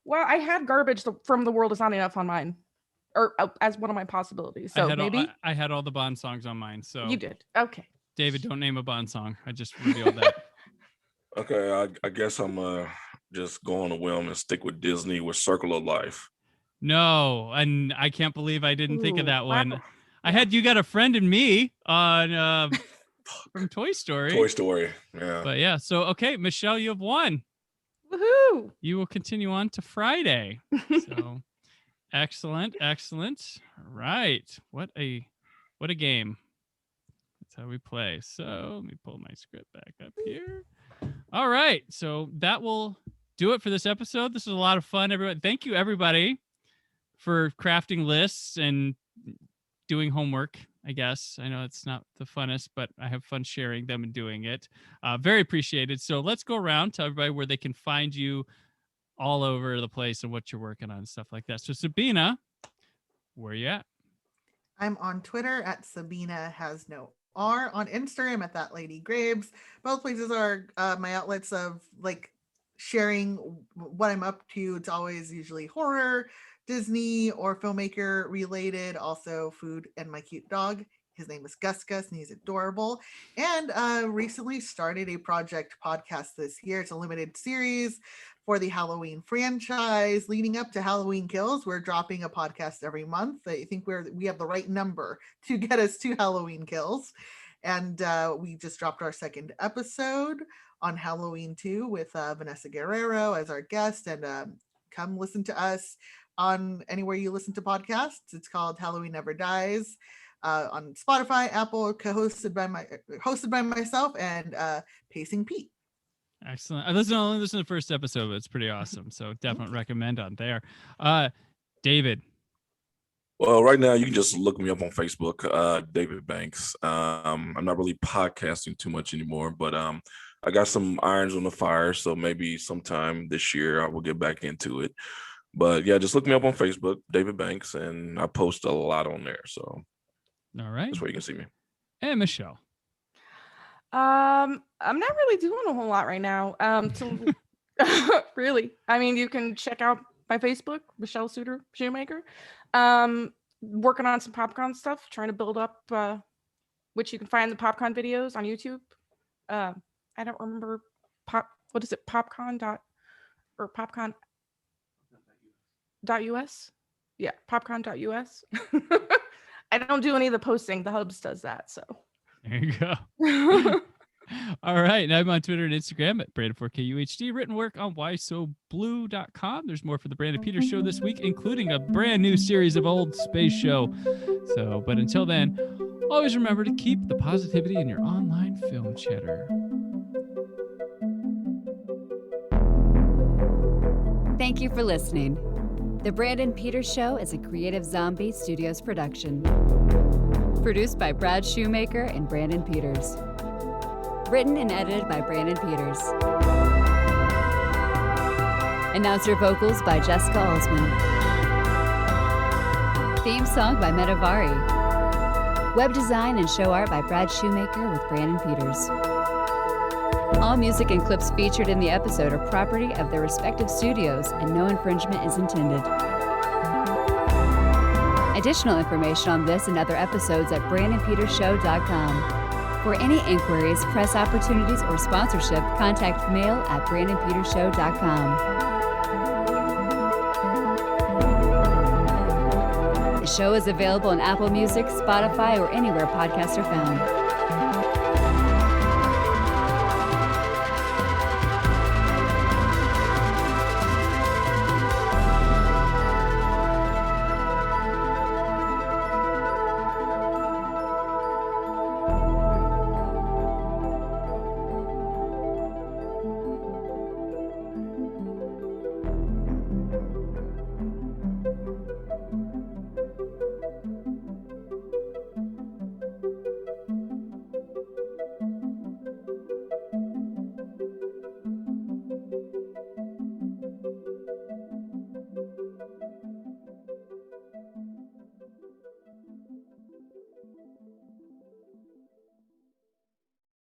[SPEAKER 4] Well, I had Garbage from The World Is Not Enough on mine, or as one of my possibilities. So maybe
[SPEAKER 2] I had all the Bond songs on mine. So
[SPEAKER 4] you did. Okay.
[SPEAKER 2] David, don't name a Bond song. I just revealed that.
[SPEAKER 5] Okay, I guess I'm just go on a whim and stick with Disney with Circle of Life.
[SPEAKER 2] No, and I can't believe I didn't think of that one.
[SPEAKER 4] Wow.
[SPEAKER 2] I had You Got a Friend in Me on from Toy Story.
[SPEAKER 5] Toy Story, yeah.
[SPEAKER 2] But yeah, so okay, Michelle, you have won.
[SPEAKER 4] Woohoo!
[SPEAKER 2] You will continue on to Friday. So excellent. All right. What a game. That's how we play. So let me pull my script back up here. All right. So that will do it for this episode. This was a lot of fun, everybody. Thank you, everybody, for crafting lists and doing homework, I guess. I know it's not the funnest, but I have fun sharing them and doing it. Very appreciated. So let's go around, tell everybody where they can find you all over the place and what you're working on and stuff like that. So Sabina, where are you at?
[SPEAKER 3] I'm on Twitter at Sabina Has No R, on Instagram at That Lady Graves. Both places are my outlets of like sharing what I'm up to. It's always usually horror, Disney, or filmmaker related. Also food and my cute dog. His name is Gus Gus and he's adorable. And recently started a project podcast this year. It's a limited series for the Halloween franchise leading up to Halloween Kills. We're dropping a podcast every month. I think we have the right number to get us to Halloween Kills. And we just dropped our second episode on Halloween 2 with Vanessa Guerrero as our guest. And come listen to us on anywhere you listen to podcasts. It's called Halloween Never Dies. On Spotify, Apple, hosted by myself and Pacing Pete.
[SPEAKER 2] Excellent. I only listened to the first episode, but it's pretty awesome. So definitely recommend on there. David.
[SPEAKER 5] Well, right now you can just look me up on Facebook, David Banks. I'm not really podcasting too much anymore, but I got some irons on the fire. So maybe sometime this year I will get back into it. But yeah, just look me up on Facebook, David Banks, and I post a lot on there. So
[SPEAKER 2] all right,
[SPEAKER 5] that's where you can see me.
[SPEAKER 2] And Michelle.
[SPEAKER 4] I'm not really doing a whole lot right now. Really, I mean, you can check out my Facebook, Michelle Suter-Shoemaker. Working on some PopCon stuff, trying to build up, which you can find the PopCon videos on YouTube. I don't remember what is it? PopCon.us? Yeah, PopCon.us. I don't do any of the posting. The Hubs does that, so.
[SPEAKER 2] There you go. All right. And I'm on Twitter and Instagram at Brandon4KUHD. Written work on whysoblue.com. There's more for the Brandon Peters Show this week, including a brand new series of Old Space Show. So, but until then, always remember to keep the positivity in your online film chatter.
[SPEAKER 1] Thank you for listening. The Brandon Peters Show is a Creative Zombie Studios production. Produced by Brad Shoemaker and Brandon Peters. Written and edited by Brandon Peters. Announcer vocals by Jessica Alsman. Theme song by Metavari. Web design and show art by Brad Shoemaker with Brandon Peters. All music and clips featured in the episode are property of their respective studios and no infringement is intended. Additional information on this and other episodes at BrandonPetersShow.com. For any inquiries, press opportunities, or sponsorship, contact mail at BrandonPetersShow.com. The show is available on Apple Music, Spotify, or anywhere podcasts are found.